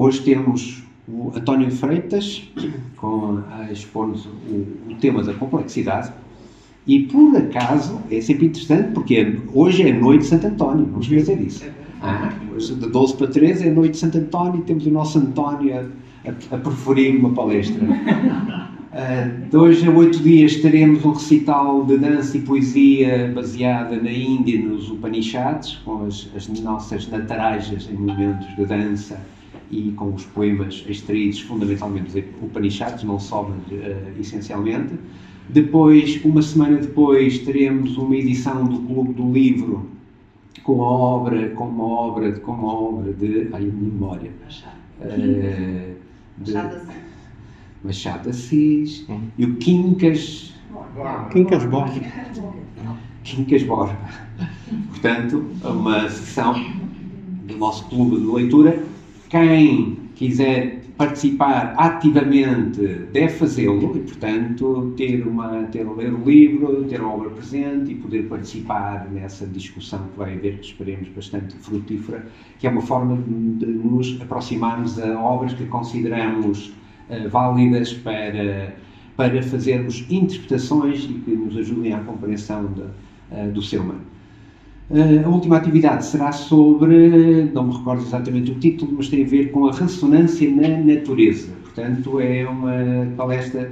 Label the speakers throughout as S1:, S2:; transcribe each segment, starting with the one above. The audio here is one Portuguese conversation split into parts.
S1: Hoje temos o António Freitas a expor-nos o tema da complexidade e, por acaso, é sempre interessante porque hoje é a noite de Santo António, não esquecer disso. Hoje, de 12 para 13 é a noite de Santo António e temos o nosso António a preferir uma palestra. De hoje a 8 dias teremos um recital de dança e poesia baseada na Índia e nos Upanishads, com as nossas natarajas em momentos de dança e com os poemas extraídos fundamentalmente dos Upanishads, não só, mas essencialmente. Depois, uma semana depois, teremos uma edição do Clube do Livro com uma obra de ai, a minha memória. Machado de Assis e o Quincas Borba. Portanto, uma sessão do nosso clube de leitura. Quem quiser participar ativamente deve fazê-lo e, portanto, ter a ler o livro, ter a obra presente e poder participar nessa discussão que vai haver, que esperemos bastante frutífera, que é uma forma de nos aproximarmos a obras que consideramos válidas para fazermos interpretações e que nos ajudem à compreensão do ser humano. A última atividade será sobre, não me recordo exatamente o título, mas tem a ver com a ressonância na natureza. Portanto, é uma palestra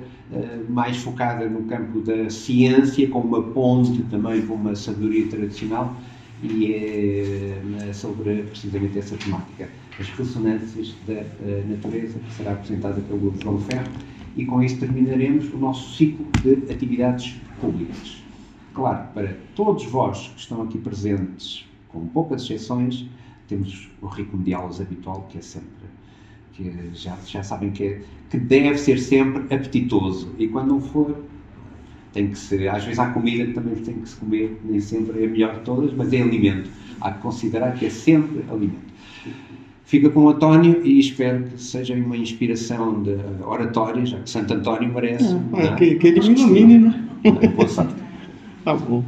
S1: mais focada no campo da ciência, com uma ponte também com uma sabedoria tradicional, e é sobre precisamente essa temática, as ressonâncias da natureza, que será apresentada pelo João Ferro, e com isso terminaremos o nosso ciclo de atividades públicas. Claro, para todos vós que estão aqui presentes, com poucas exceções, temos o ritmo de aulas habitual, que é sempre, que já sabem que deve ser sempre apetitoso, e quando não for, tem que ser, às vezes há comida que também tem que se comer, nem sempre é a melhor de todas, mas é alimento, há que considerar que é sempre alimento. Fica com o António e espero que seja uma inspiração de oratória, já que Santo António merece.
S2: Que ele me ilumine, né?
S1: Boa sorte.
S2: Tá bom.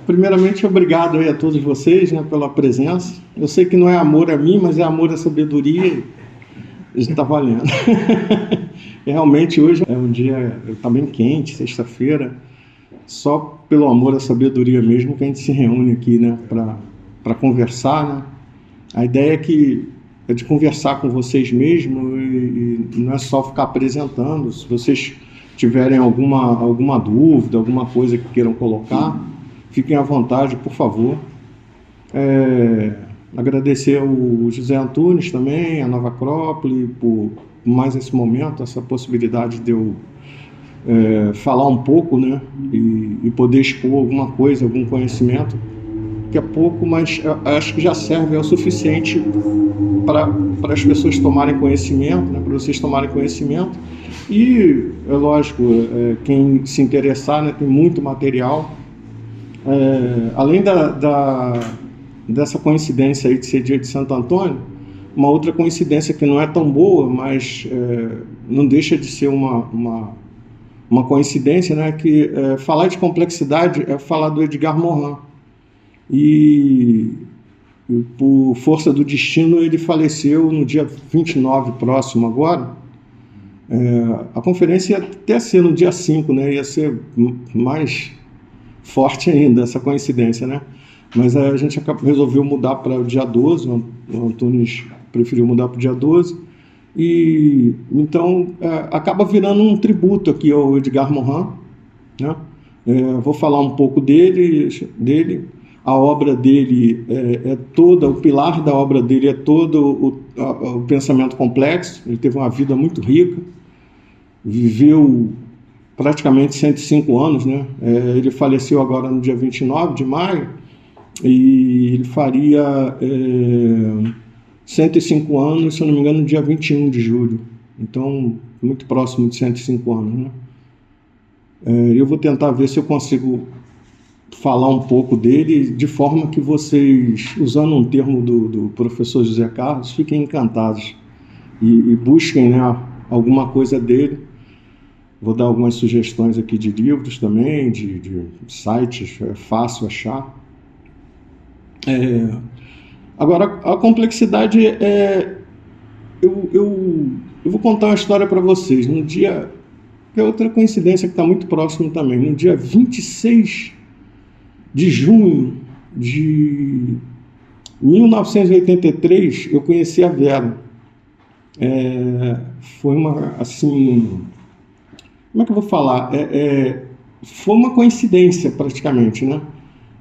S2: Primeiramente, obrigado aí a todos vocês, né, pela presença. Eu sei que não é amor a mim, mas é amor à sabedoria. A gente está valendo. E realmente hoje é um dia, está bem quente, sexta-feira. Só pelo amor à sabedoria mesmo que a gente se reúne aqui, né, para conversar, né? A ideia é de conversar com vocês mesmo e não é só ficar apresentando. Se vocês tiverem alguma dúvida, alguma coisa que queiram colocar, fiquem à vontade, por favor. Agradecer ao José Antunes também, a Nova Acrópole, por mais esse momento, essa possibilidade de eu falar um pouco, né, e poder expor alguma coisa, algum conhecimento, que é pouco, mas acho que já serve, é o suficiente para as pessoas tomarem conhecimento, né, para vocês tomarem conhecimento. E, é lógico, quem se interessar, né, tem muito material. Além dessa coincidência aí de ser dia de Santo Antônio, uma outra coincidência que não é tão boa, mas não deixa de ser uma coincidência, né, que falar de complexidade é falar do Edgar Morin. E por força do destino, ele faleceu no dia 29 próximo agora. A conferência ia até ser no dia 5, né? Ia ser mais forte ainda essa coincidência, né? Mas a gente resolveu mudar para o dia 12, o Antunes preferiu mudar para o dia 12, e então acaba virando um tributo aqui ao Edgar Morin, né? Vou falar um pouco dele. A obra dele o pilar da obra dele é todo o pensamento complexo. Ele teve uma vida muito rica, viveu praticamente 105 anos, né? Ele faleceu agora no dia 29 de maio, e ele faria 105 anos, se eu não me engano, no dia 21 de julho. Então, muito próximo de 105 anos, né? Eu vou tentar ver se eu consigo falar um pouco dele, de forma que vocês, usando um termo do professor José Carlos, fiquem encantados e busquem, né, alguma coisa dele. Vou dar algumas sugestões aqui de livros também, de sites, é fácil achar. Agora, a complexidade eu vou contar uma história para vocês. No dia, que é outra coincidência que está muito próximo também, no dia 26 de junho de 1983, eu conheci a Vera. Foi uma, assim, como é que eu vou falar? Foi uma coincidência praticamente, né?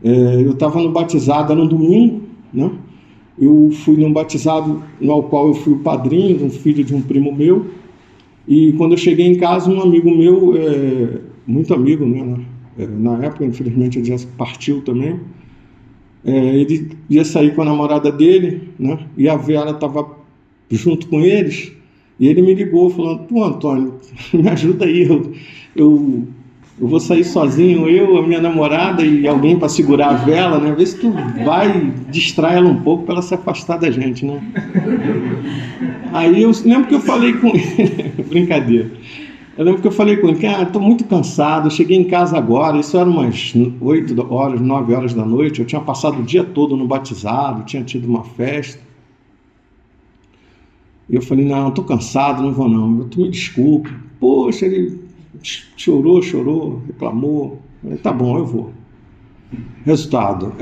S2: Eu estava no batizado, era no domingo, né? Eu fui num batizado no qual eu fui o padrinho, um filho de um primo meu, e quando eu cheguei em casa, um amigo meu, muito amigo, né? Na época, infelizmente, ele já partiu também, ele ia sair com a namorada dele, né? E a Vera estava junto com eles, e ele me ligou falando: pô, Antônio, me ajuda aí, eu vou sair sozinho, eu, a minha namorada e alguém para segurar a vela, né? Vê se tu vai distrair ela um pouco para ela se afastar da gente, né? Aí eu lembro que eu falei com ele, brincadeira, eu lembro que eu falei com ele, cara, estou muito cansado, eu cheguei em casa agora, isso era umas 8 horas, 9 horas da noite, eu tinha passado o dia todo no batizado, tinha tido uma festa. E eu falei: não, estou cansado, não vou não, tu me desculpa. Poxa, ele chorou, reclamou. Eu falei: tá bom, eu vou. Resultado,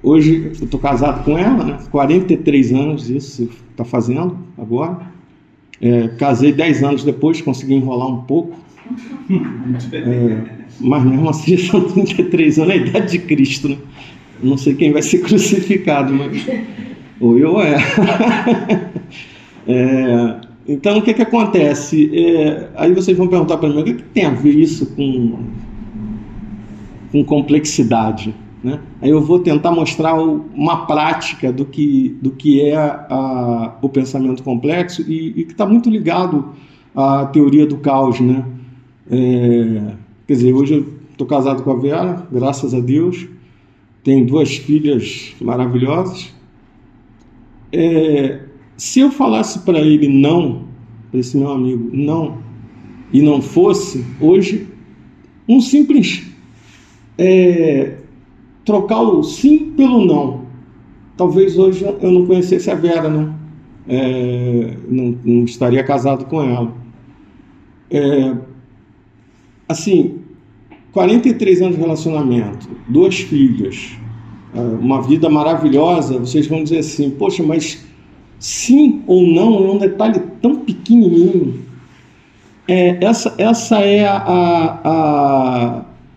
S2: hoje eu estou casado com ela, né? 43 anos isso está fazendo agora. Casei 10 anos depois, consegui enrolar um pouco. Mas mesmo assim são 33 anos, a idade de Cristo, né? Não sei quem vai ser crucificado, mas ou eu ou então, o que acontece? Aí vocês vão perguntar para mim: o que tem a ver isso com complexidade, né? Aí eu vou tentar mostrar uma prática do que é o pensamento complexo e que está muito ligado à teoria do caos, né? Quer dizer, hoje eu estou casado com a Vera, graças a Deus, tenho 2 filhas maravilhosas. Se eu falasse para ele não, para esse meu amigo, não, e não fosse, hoje, um simples trocar o sim pelo não. Talvez hoje eu não conhecesse a Vera, né? Não estaria casado com ela. Assim, 43 anos de relacionamento, 2 filhas, uma vida maravilhosa, vocês vão dizer assim: poxa, mas sim ou não é um detalhe tão pequenininho. Essa é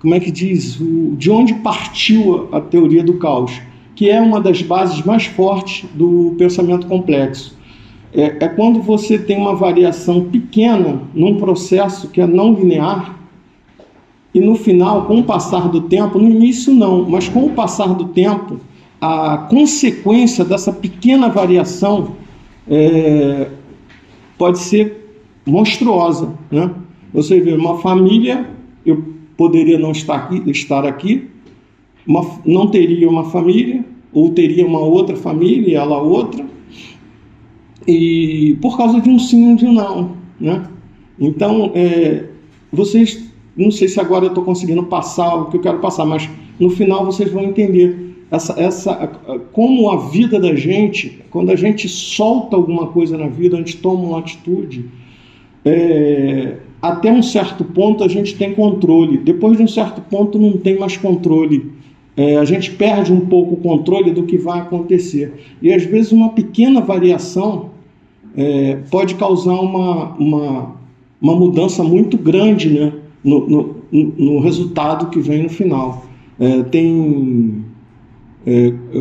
S2: como é que diz? De onde partiu a teoria do caos, que é uma das bases mais fortes do pensamento complexo. Quando você tem uma variação pequena num processo que é não linear, e no final, com o passar do tempo, no início não, mas com o passar do tempo, a consequência dessa pequena variação pode ser monstruosa, né? Você vê, uma família, eu poderia não estar aqui, não teria uma família, ou teria uma outra família e ela outra, e por causa de um sim ou de um não, né? Então, vocês, não sei se agora eu estou conseguindo passar o que eu quero passar, mas no final vocês vão entender como a vida da gente, quando a gente solta alguma coisa na vida, a gente toma uma atitude, até um certo ponto a gente tem controle, depois de um certo ponto não tem mais controle, a gente perde um pouco o controle do que vai acontecer, e às vezes uma pequena variação pode causar uma mudança muito grande, né, no resultado que vem no final.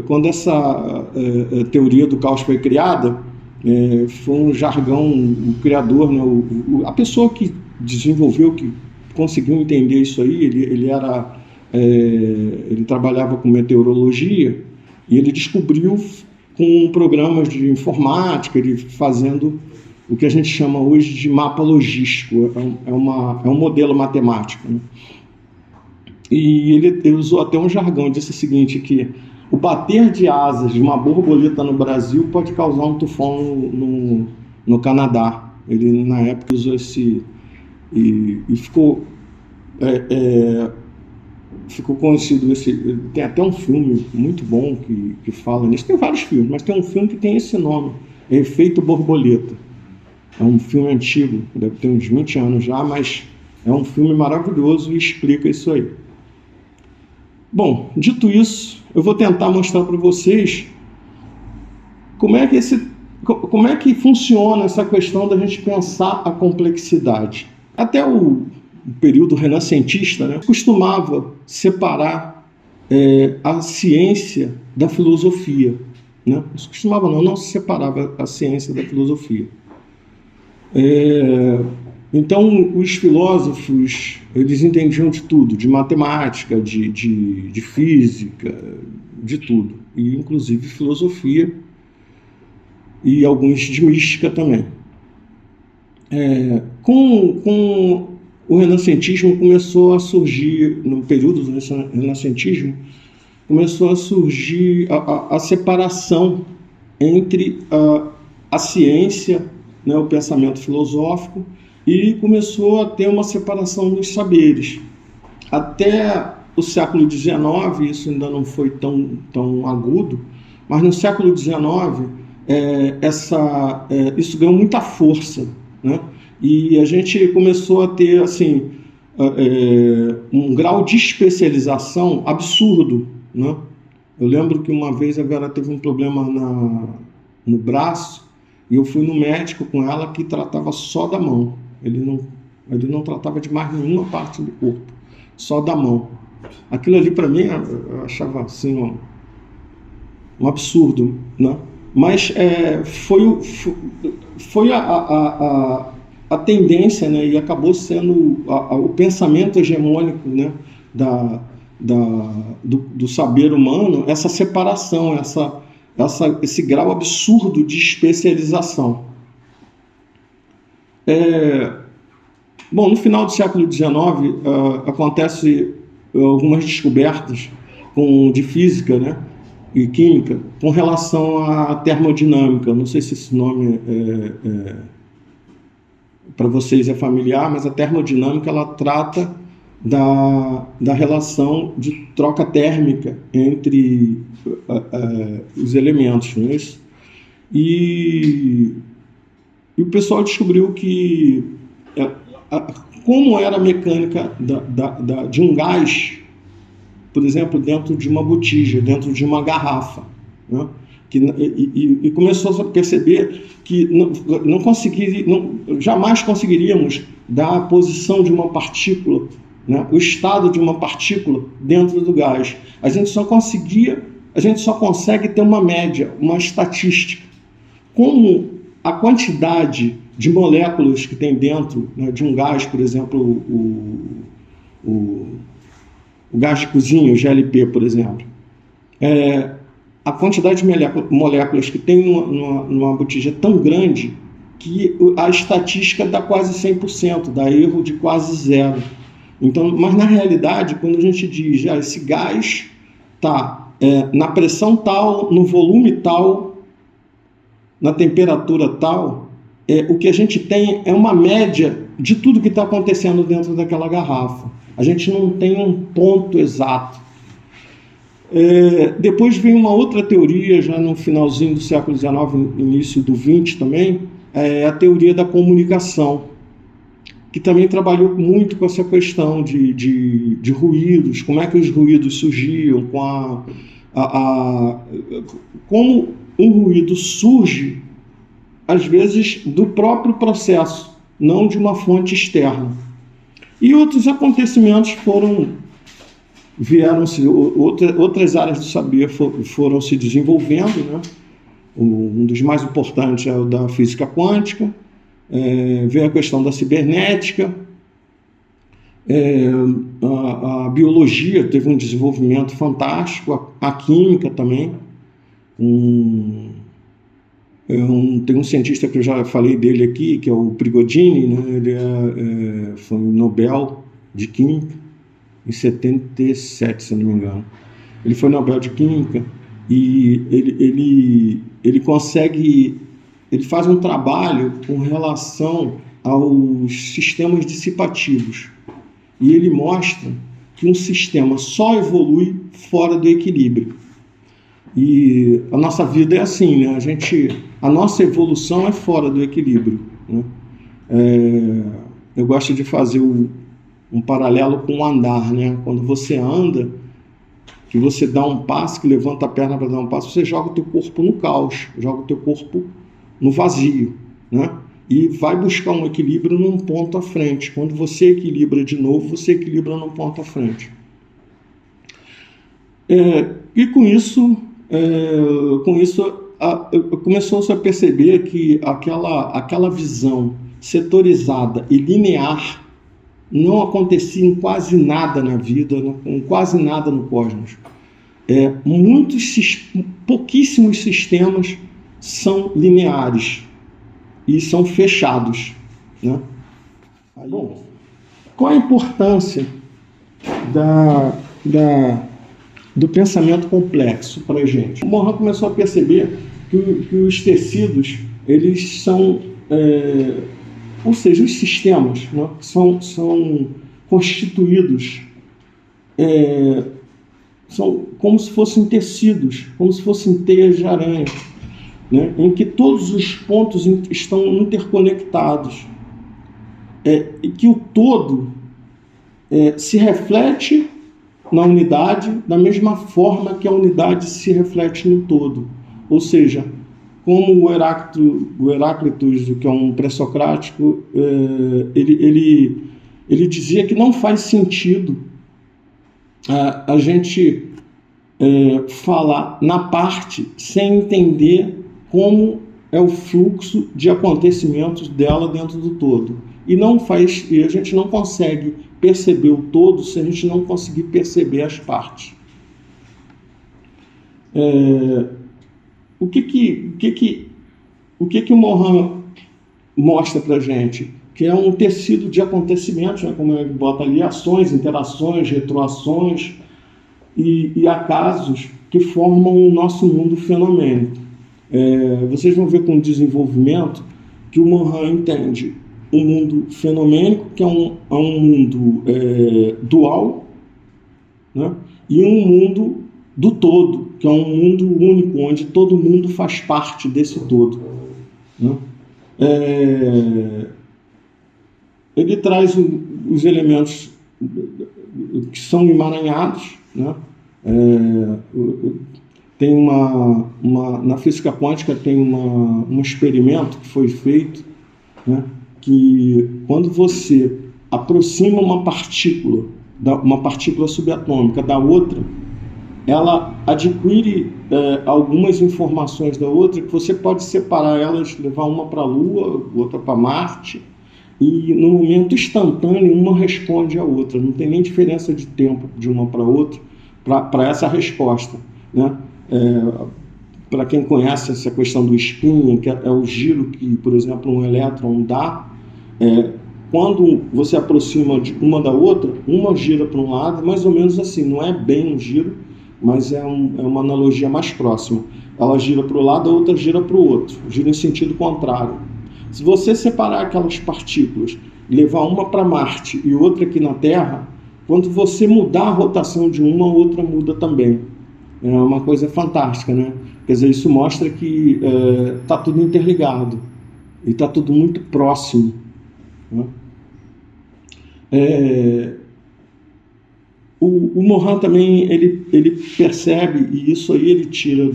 S2: Quando essa teoria do caos foi criada, foi um jargão, o criador, né, a pessoa que desenvolveu, que conseguiu entender isso aí, ele trabalhava com meteorologia e ele descobriu com programas de informática, ele fazendo o que a gente chama hoje de mapa logístico, é um modelo matemático, né? E ele usou até um jargão, disse o seguinte, que o bater de asas de uma borboleta no Brasil pode causar um tufão no Canadá. Ele, na época, usou esse... E ficou ficou conhecido tem até um filme muito bom que fala nisso. Tem vários filmes, mas tem um filme que tem esse nome, Efeito Borboleta. É um filme antigo, deve ter uns 20 anos já, mas é um filme maravilhoso e explica isso aí. Bom, dito isso, eu vou tentar mostrar para vocês como é que funciona essa questão da gente pensar a complexidade. Até o período renascentista, né, costumava separar a ciência da filosofia. Né? Não se separava a ciência da filosofia. Então, os filósofos, eles entendiam de tudo, de matemática, de física, de tudo, e inclusive filosofia e alguns de mística também. Com o renascentismo começou a surgir, no período do renascentismo, começou a surgir a separação entre a ciência, né, o pensamento filosófico, e começou a ter uma separação dos saberes. Até o século XIX, isso ainda não foi tão agudo, mas no século XIX isso ganhou muita força, né? E a gente começou a ter assim, um grau de especialização absurdo, né? Eu lembro que uma vez a Vera teve um problema no braço e eu fui no médico com ela que tratava só da mão. Ele não tratava de mais nenhuma parte do corpo, só da mão. Aquilo ali para mim eu achava assim um absurdo, né? Mas foi a tendência, né? E acabou sendo o pensamento hegemônico, né? do saber humano, essa separação, esse grau absurdo de especialização. Bom, no final do século XIX acontece algumas descobertas de física, né, e química com relação à termodinâmica. Não sei se esse nome para vocês é familiar, mas a termodinâmica ela trata da relação de troca térmica entre os elementos, não é isso? E o pessoal descobriu que como era a mecânica de um gás, por exemplo, dentro de uma botija, dentro de uma garrafa, né? E começou a perceber que jamais conseguiríamos dar a posição de uma partícula, né, o estado de uma partícula dentro do gás. A gente só consegue ter uma média, uma estatística. Como a quantidade de moléculas que tem dentro, né, de um gás, por exemplo, o gás de cozinha, o GLP, por exemplo, a quantidade de moléculas que tem numa botija é tão grande que a estatística dá quase 100%, dá erro de quase zero. Então, mas na realidade, quando a gente diz esse gás está na pressão tal, no volume tal, na temperatura tal, o que a gente tem é uma média de tudo que está acontecendo dentro daquela garrafa. A gente não tem um ponto exato. Depois vem uma outra teoria, já no finalzinho do século XIX, início do XX também, a teoria da comunicação, que também trabalhou muito com essa questão de ruídos, como é que os ruídos surgiam, como um ruído surge, às vezes, do próprio processo, não de uma fonte externa. E outros acontecimentos outras áreas do saber foram se desenvolvendo, né? Um dos mais importantes é o da física quântica, vem a questão da cibernética, a biologia teve um desenvolvimento fantástico, a química também. Tem um cientista que eu já falei dele aqui, que é o Prigogine, né? Ele foi um Nobel de Química em 77, se não me engano. Ele foi Nobel de Química e ele faz um trabalho com relação aos sistemas dissipativos. E ele mostra que um sistema só evolui fora do equilíbrio. E a nossa vida é assim, né? A nossa evolução é fora do equilíbrio, né? Eu gosto de fazer um paralelo com o andar, né? Quando você anda, que você dá um passo, que levanta a perna para dar um passo, você joga o teu corpo no caos, joga o teu corpo no vazio, né? E vai buscar um equilíbrio num ponto à frente. Quando você equilibra de novo, você equilibra num ponto à frente. E com isso começou-se a perceber que aquela visão setorizada e linear não acontecia em quase nada na vida, em quase nada no cosmos. Pouquíssimos sistemas são lineares e são fechados, né? Bom, qual a importância do pensamento complexo para a gente? O Mohan começou a perceber que os tecidos, eles são, ou seja, os sistemas, né, são constituídos, são como se fossem tecidos, como se fossem teias de aranha, né, em que todos os pontos estão interconectados, e que o todo se reflete na unidade da mesma forma que a unidade se reflete no todo. Ou seja, como o Heráclitos, que é um pré-socrático, ele dizia que não faz sentido a gente falar na parte sem entender como é o fluxo de acontecimentos dela dentro do todo. E a gente não consegue perceber o todo se a gente não conseguir perceber as partes. O que o Mohan mostra para a gente? Que é um tecido de acontecimentos, né, como ele bota ali, ações, interações, retroações e acasos que formam o nosso mundo fenomênico. Vocês vão ver com o desenvolvimento que o Mohan entende um mundo fenomênico, que é um mundo dual, né? E um mundo do todo, que é um mundo único, onde todo mundo faz parte desse todo, né? Ele traz os elementos que são emaranhados, né? Tem na física quântica tem um experimento que foi feito, né? Que quando você aproxima uma partícula subatômica da outra, ela adquire algumas informações da outra, que você pode separar elas, levar uma para a Lua, outra para Marte, e no momento instantâneo uma responde à outra, não tem nem diferença de tempo de uma para outra para essa resposta, né? Para quem conhece essa questão do spin, que é o giro que, por exemplo, um elétron dá, quando você aproxima de uma da outra, uma gira para um lado, mais ou menos assim, não é bem um giro, mas é uma analogia mais próxima. Ela gira para o lado, a outra gira para o outro, gira em sentido contrário. Se você separar aquelas partículas, levar uma para Marte e outra aqui na Terra, quando você mudar a rotação de uma, a outra muda também. É uma coisa fantástica, né? Quer dizer, isso mostra que está tudo interligado e está tudo muito próximo, né? O Mohan também ele percebe, e isso aí ele tira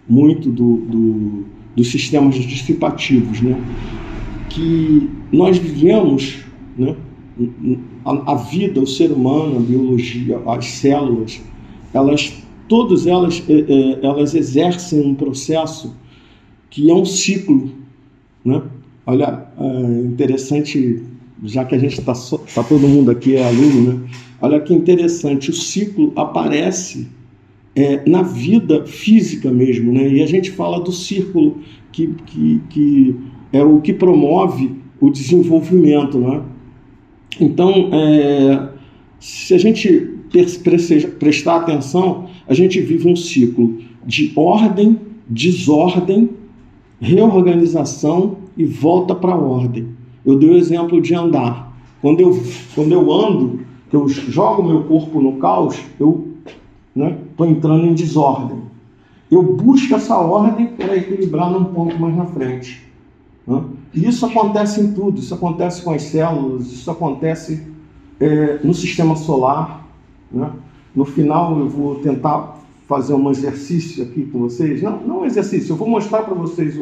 S2: muito dos sistemas dissipativos, né? Que nós vivemos, né? A vida, o ser humano, a biologia, as células, todas elas exercem um processo que é um ciclo, né? Olha, interessante, já que a gente está todo mundo aqui é aluno, né? Olha que interessante, o ciclo aparece na vida física mesmo, né? E a gente fala do círculo que é o que promove o desenvolvimento, né? Então, se a gente prestar atenção, a gente vive um ciclo de ordem, desordem, reorganização e volta para a ordem. Eu dei o exemplo de andar. Quando eu ando, que eu jogo meu corpo no caos, eu estou entrando em desordem. Eu busco essa ordem para equilibrar num ponto mais na frente. Né? E isso acontece em tudo, isso acontece com as células, isso acontece no sistema solar. Né? No final eu vou tentar fazer um exercício aqui com vocês. Não um exercício, eu vou mostrar para vocês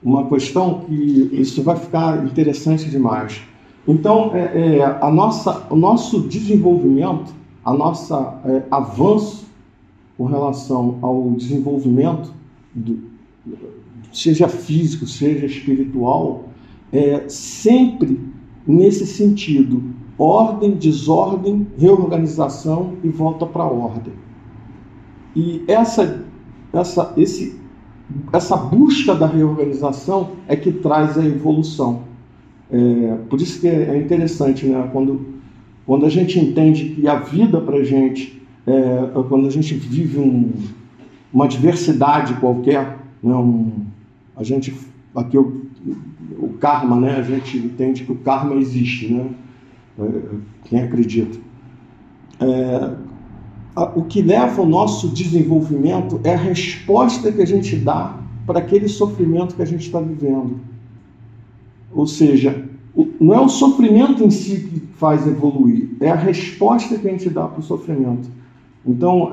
S2: uma questão que isso vai ficar interessante demais. Então, o nosso desenvolvimento, a nossa avanço com relação ao desenvolvimento, seja físico, seja espiritual, sempre nesse sentido: ordem, desordem, reorganização e volta para a ordem. E essa busca da reorganização é que traz a evolução. Por isso que é interessante, né? Quando a gente entende que a vida para a gente, quando a gente vive uma diversidade qualquer, né? O karma, né? A gente entende que o karma existe, né? Quem acredita. O que leva ao nosso desenvolvimento é a resposta que a gente dá para aquele sofrimento que a gente está vivendo. Ou seja, não é o sofrimento em si que faz evoluir, é a resposta que a gente dá para o sofrimento. Então,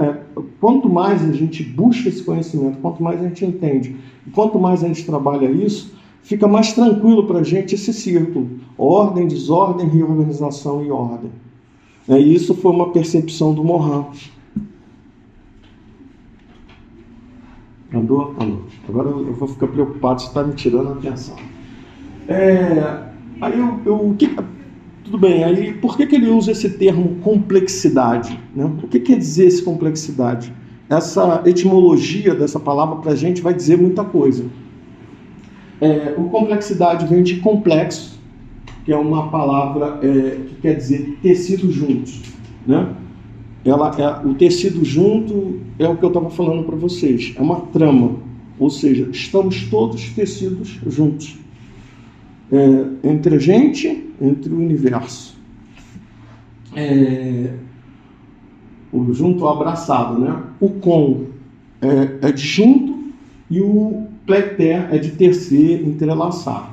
S2: quanto mais a gente busca esse conhecimento, quanto mais a gente entende, e quanto mais a gente trabalha isso, fica mais tranquilo para a gente esse círculo: ordem, desordem, reorganização e ordem. E isso foi uma percepção do Mohan. Andou? Agora eu vou ficar preocupado se está me tirando a atenção. Tudo bem, aí por que ele usa esse termo complexidade? Né? O que quer dizer esse complexidade? Essa etimologia dessa palavra para a gente vai dizer muita coisa. O complexidade vem de complexo, que é uma palavra que quer dizer tecidos juntos. Né? O tecido junto é o que eu estava falando para vocês, é uma trama, ou seja, estamos todos tecidos juntos. Entre a gente, entre o universo. O junto abraçado, né? O com é de junto e o pleter é de tecer, entrelaçar.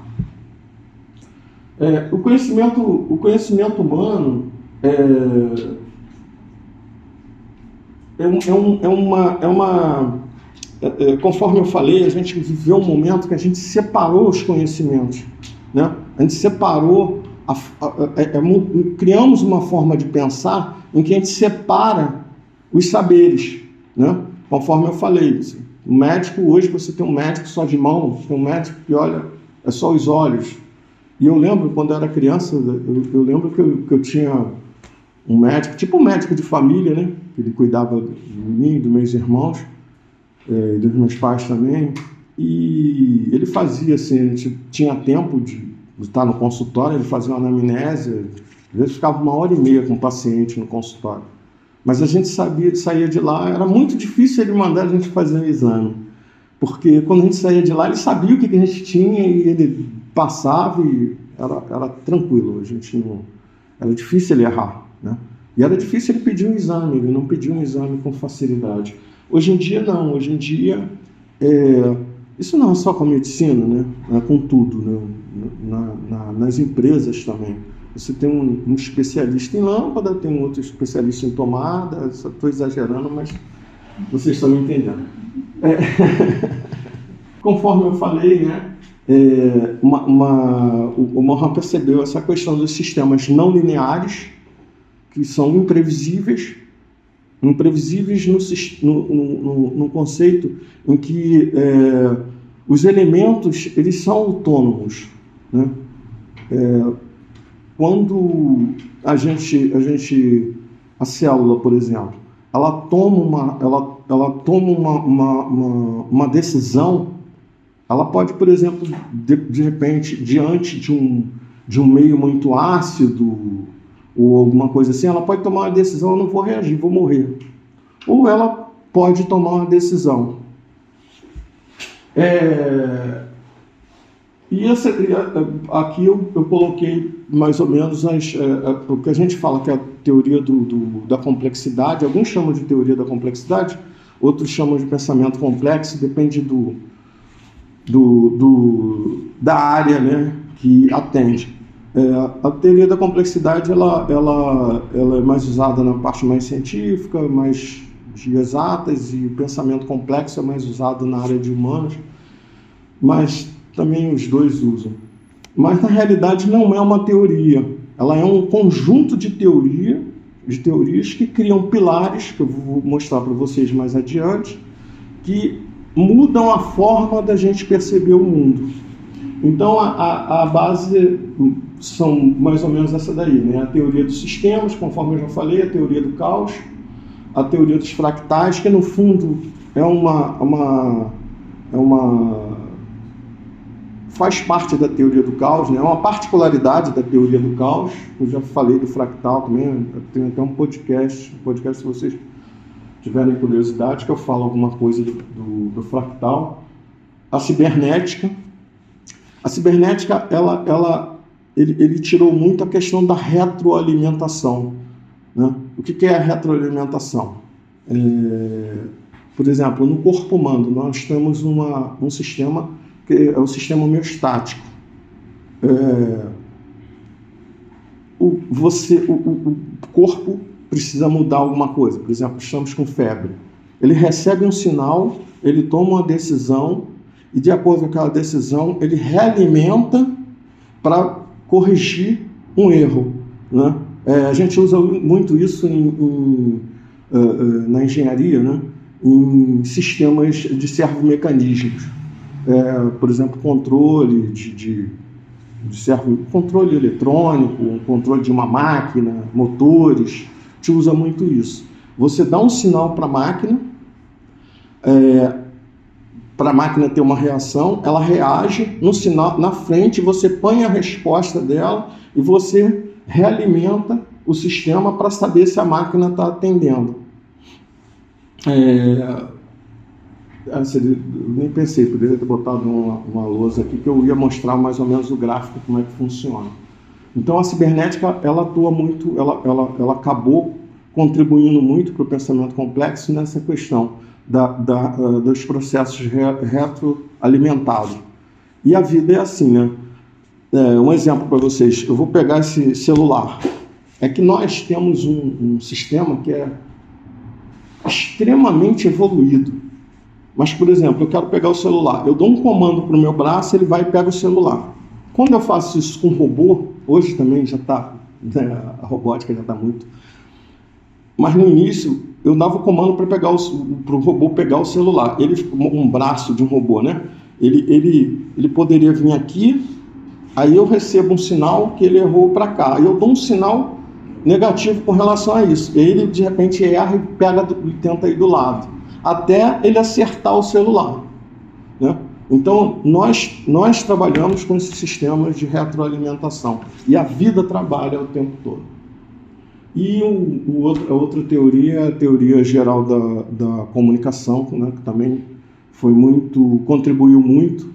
S2: O conhecimento humano conforme eu falei, a gente viveu um momento que a gente separou os conhecimentos. Né? A gente separou, criamos uma forma de pensar em que a gente separa os saberes. Né? Conforme eu falei, o médico, hoje você tem um médico só de mão, tem um médico que olha, é só os olhos. E eu lembro, quando eu era criança, eu lembro que eu tinha um médico, tipo um médico de família, né? Ele cuidava de mim, dos meus irmãos, e dos meus pais também. E ele fazia assim, a gente tinha tempo de estar no consultório, ele fazia uma anamnese, às vezes ficava 1h30 com o paciente no consultório. Mas a gente saía de lá, era muito difícil ele mandar a gente fazer um exame, porque quando a gente saía de lá, ele sabia o que a gente tinha e ele passava e era tranquilo, a gente não... Era difícil ele errar, né? E era difícil ele pedir um exame, ele não pedia um exame com facilidade. Hoje em dia não, hoje em dia... Isso não é só com a medicina, né? É com tudo, né? Nas empresas também. Você tem um especialista em lâmpada, tem um outro especialista em tomada. Estou exagerando, mas vocês estão me entendendo. Conforme eu falei, né? O Mohan percebeu essa questão dos sistemas não lineares, que são imprevisíveis no conceito em que os elementos eles são autônomos, né? Quando a célula, por exemplo, ela toma uma decisão, ela pode, por exemplo, de repente, diante de um meio muito ácido ou alguma coisa assim, ela pode tomar uma decisão: eu não vou reagir, vou morrer. Ou ela pode tomar uma decisão. Aqui eu coloquei mais ou menos o que a gente fala, que teoria da complexidade. Alguns chamam de teoria da complexidade, outros chamam de pensamento complexo, depende da área, né, que atende. A teoria da complexidade ela é mais usada na parte mais científica, mais de exatas, e o pensamento complexo é mais usado na área de humanas, mas também os dois usam. Mas na realidade não é uma teoria, ela é um conjunto de teorias que criam pilares, que eu vou mostrar para vocês mais adiante, que mudam a forma da gente perceber o mundo. Então a base são mais ou menos essa daí, né? A teoria dos sistemas, conforme eu já falei, a teoria do caos, a teoria dos fractais, que no fundo faz parte da teoria do caos, né? É uma particularidade da teoria do caos. Eu já falei do fractal também, tem até um podcast se vocês tiverem curiosidade, que eu falo alguma coisa do fractal. A cibernética, ele tirou muito a questão da retroalimentação, né? O que é a retroalimentação? Por exemplo, no corpo humano, nós temos um sistema que é o sistema homeostático. O corpo precisa mudar alguma coisa. Por exemplo, estamos com febre. Ele recebe um sinal, ele toma uma decisão, e de acordo com aquela decisão, ele realimenta para corrigir um erro, né? A gente usa muito isso na engenharia, né? Em sistemas de servomecanismos. Por exemplo, controle controle eletrônico, controle de uma máquina, motores, a gente usa muito isso. Você dá um sinal para a máquina, para a máquina ter uma reação, ela reage, no sinal, na frente você põe a resposta dela e você realimenta o sistema para saber se a máquina está atendendo. Eu nem pensei, poderia ter botado uma lousa aqui que eu ia mostrar mais ou menos o gráfico, como é que funciona. Então a cibernética, ela atua muito, ela acabou contribuindo muito para o pensamento complexo nessa questão dos processos retroalimentados. E a vida é assim, né? Um exemplo para vocês, eu vou pegar esse celular. É que nós temos um sistema que é extremamente evoluído. Mas, por exemplo, eu quero pegar o celular. Eu dou um comando para o meu braço, ele vai e pega o celular. Quando eu faço isso com robô, hoje também já está, né, a robótica já está muito. Mas no início, eu dava o comando para o robô pegar o celular. Um braço de um robô, né? Ele poderia vir aqui, aí eu recebo um sinal que ele errou para cá. Aí eu dou um sinal negativo com relação a isso. E aí ele, de repente, erra e tenta ir do lado, até ele acertar o celular, né? Então, nós trabalhamos com esses sistemas de retroalimentação. E a vida trabalha o tempo todo. E a outra teoria é a teoria geral da comunicação, né, que também contribuiu muito.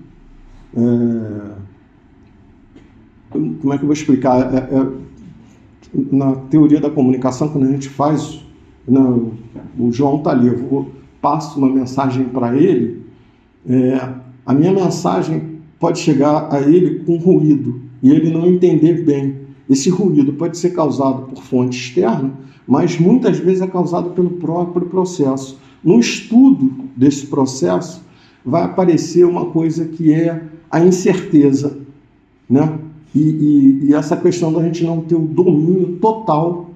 S2: Como é que eu vou explicar? Na teoria da comunicação, quando a gente faz... o João está ali, eu passo uma mensagem para ele, a minha mensagem pode chegar a ele com ruído, e ele não entender bem. Esse ruído pode ser causado por fonte externa, mas muitas vezes é causado pelo próprio processo. No estudo desse processo, vai aparecer uma coisa que é a incerteza, né? E essa questão da gente não ter o domínio total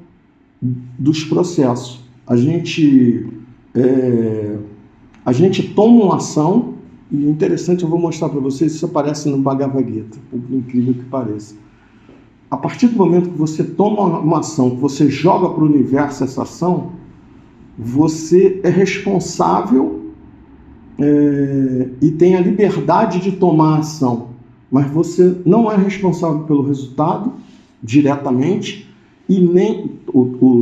S2: dos processos. A gente toma uma ação, e interessante, eu vou mostrar para vocês, isso aparece no Bhagavad Gita, por incrível que pareça. A partir do momento que você toma uma ação, que você joga para o universo essa ação, você é responsável e tem a liberdade de tomar a ação, mas você não é responsável pelo resultado diretamente e nem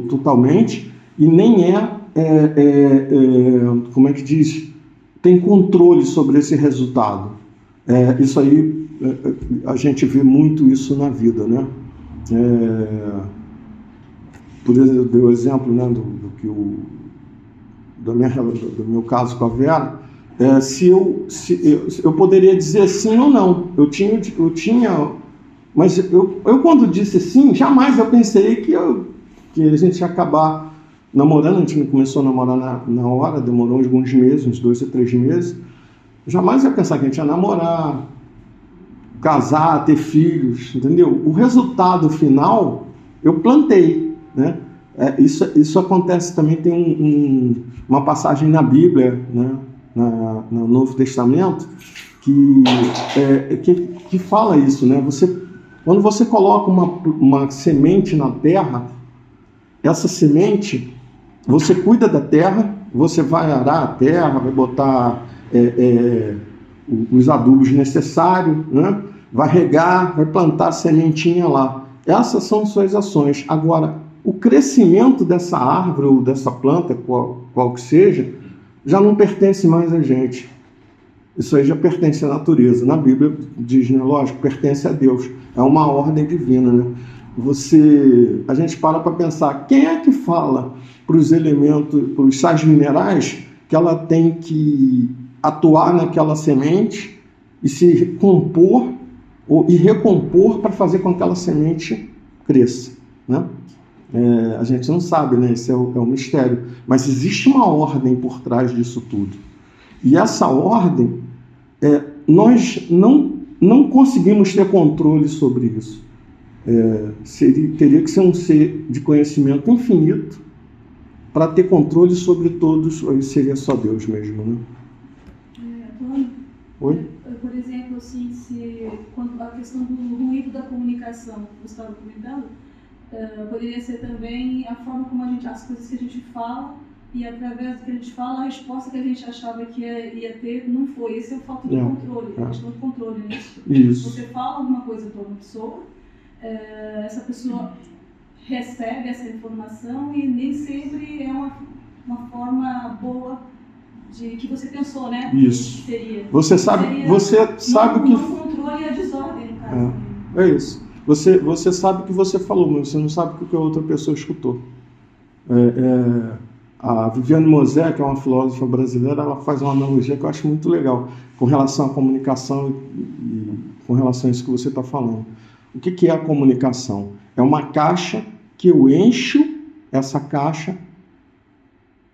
S2: totalmente, e nem como é que diz, tem controle sobre esse resultado. Isso aí, a gente vê muito isso na vida, né? por exemplo, deu o exemplo, né, do meu caso com a Vera, se eu poderia dizer sim ou não. Eu tinha, mas eu quando disse sim, jamais eu pensei que a gente ia acabar namorando. A gente começou a namorar na hora, demorou alguns meses, uns 2 ou 3 meses. Jamais ia pensar que a gente ia namorar, casar, ter filhos, entendeu? O resultado final eu plantei, né? Isso acontece também, tem uma passagem na Bíblia, né? No Novo Testamento, que fala isso, né? Quando você coloca uma semente na terra, essa semente, você cuida da terra, você vai arar a terra, vai botar os adubos necessários, né? Vai regar, vai plantar a sementinha lá. Essas são suas ações. Agora, o crescimento dessa árvore ou dessa planta, qual que seja, já não pertence mais a gente. Isso aí já pertence à natureza. Na Bíblia diz, né, lógico, pertence a Deus. É uma ordem divina, né? A gente para pensar, quem é que fala para os elementos, para os sais minerais, que ela tem que atuar naquela semente e se compor e recompor para fazer com que aquela semente cresça, né? A gente não sabe, né? Esse é o mistério. Mas existe uma ordem por trás disso tudo. E essa ordem, nós não conseguimos ter controle sobre isso. Teria que ser um ser de conhecimento infinito para ter controle sobre todos. Aí seria só Deus mesmo, né? Oi?
S3: Por exemplo, assim, quando a questão do ruído da comunicação que você estava comentando, poderia ser também a forma como as coisas que a gente fala, e através do que a gente fala, a resposta que a gente achava que ia ter não foi. Esse é o falta de controle, a questão do controle, né?
S2: Isso.
S3: Você fala alguma coisa para uma pessoa, essa pessoa recebe essa informação e nem sempre é uma forma boa que você pensou, né?
S2: Isso.
S3: Seria.
S2: Você sabe o que...
S3: Não controle a desordem, no caso.
S2: É isso. Você sabe o que você falou, mas você não sabe o que a outra pessoa escutou. A Viviane Mosé, que é uma filósofa brasileira, ela faz uma analogia que eu acho muito legal com relação à comunicação e com relação a isso que você está falando. O que é a comunicação? É uma caixa que eu encho essa caixa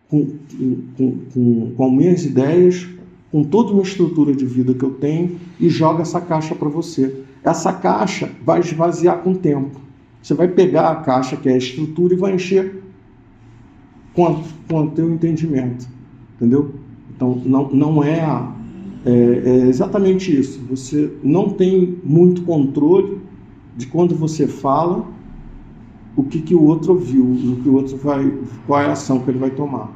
S2: com minhas ideias, com toda uma estrutura de vida que eu tenho e jogo essa caixa para você. Essa caixa vai esvaziar com o tempo. Você vai pegar a caixa, que é a estrutura, e vai encher com o teu entendimento. Entendeu? Então, não é exatamente isso. Você não tem muito controle de quando você fala, o que o outro ouviu, o que o outro qual é a ação que ele vai tomar,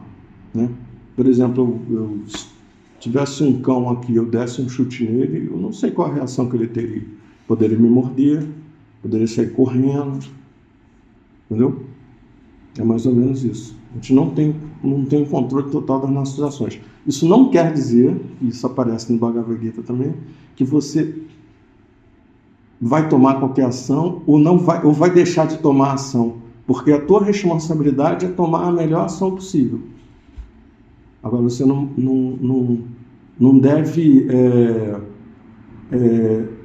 S2: né? Por exemplo, eu tivesse um cão aqui, eu desse um chute nele, eu não sei qual a reação que ele teria. Poderia me morder, poderia sair correndo, entendeu? É mais ou menos isso. A gente não tem controle total das nossas ações. Isso não quer dizer, e isso aparece no Bhagavad Gita também, que você vai tomar qualquer ação ou vai deixar de tomar ação, porque a tua responsabilidade é tomar a melhor ação possível. Agora, você não deve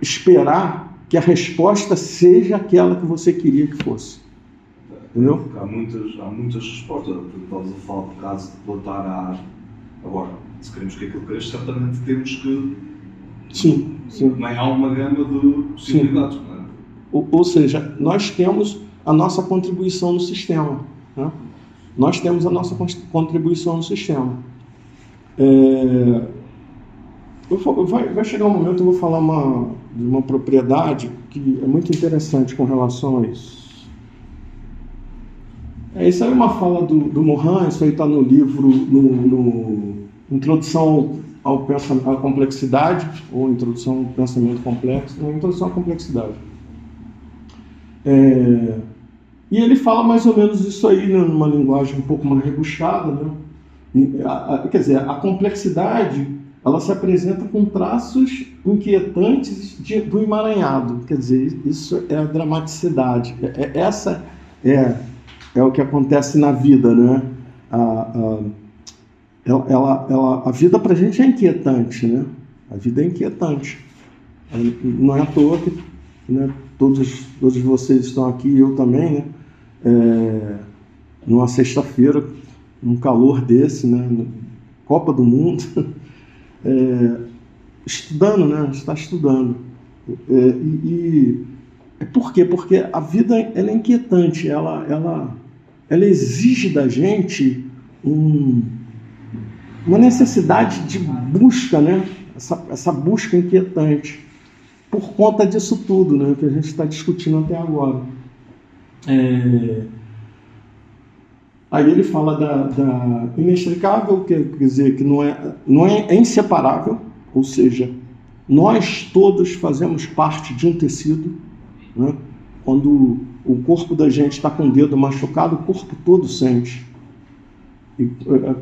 S2: esperar que a resposta seja aquela que você queria que fosse. Entendeu?
S4: Há muitas respostas. Estamos a falar do caso de plantar a árvore. Agora, se queremos que aquilo cresça, certamente temos que...
S2: Sim.
S4: Também há uma gama de possibilidades. Não é?
S2: Ou seja, nós temos a nossa contribuição no sistema, né? Nós temos a nossa contribuição no sistema. Vai chegar um momento, eu vou falar de uma propriedade que é muito interessante com relação a isso. Isso aí é uma fala do Mohan, isso aí está no livro, no Introdução à Complexidade, ou Introdução ao Pensamento Complexo, não, Introdução à Complexidade. E ele fala mais ou menos isso aí, né, numa linguagem um pouco mais rebuscada, né? Quer dizer, a complexidade, ela se apresenta com traços inquietantes do emaranhado. Quer dizer, isso é a dramaticidade. Essa é é o que acontece na vida, né? A vida para a gente é inquietante, né? A vida é inquietante. Não é à toa que, né, todos vocês estão aqui, eu também, né? Numa sexta-feira, num calor desse, né? Copa do Mundo, estudando, né? A gente está estudando. Por quê? Porque a vida ela é inquietante, ela exige da gente uma necessidade de busca, né? Essa busca inquietante, por conta disso tudo, né? Que a gente está discutindo até agora. Aí ele fala da inextricável, quer dizer, que não é inseparável, ou seja, nós todos fazemos parte de um tecido, né? Quando o corpo da gente está com o dedo machucado, o corpo todo sente. E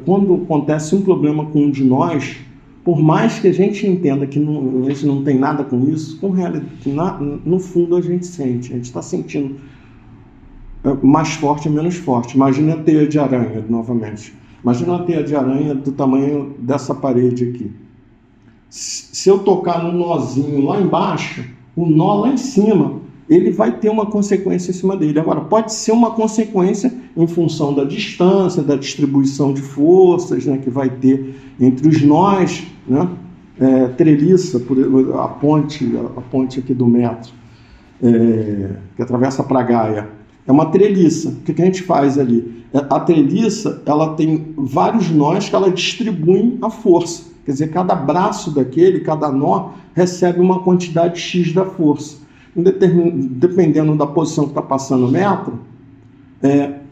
S2: quando acontece um problema com um de nós, por mais que a gente entenda que a gente não tem nada com isso, no fundo a gente sente, a gente está sentindo mais forte e menos forte. Imagina a teia de aranha, novamente. Imagina uma teia de aranha do tamanho dessa parede aqui. Se eu tocar num nozinho lá embaixo, o nó lá em cima, ele vai ter uma consequência em cima dele. Agora, pode ser uma consequência em função da distância, da distribuição de forças, né, que vai ter entre os nós, né? Treliça, a ponte aqui do metro, que atravessa para Gaia. É uma treliça. O que a gente faz ali? A treliça, ela tem vários nós que ela distribui a força. Quer dizer, cada braço daquele, cada nó, recebe uma quantidade X da força. Dependendo da posição que está passando o metro,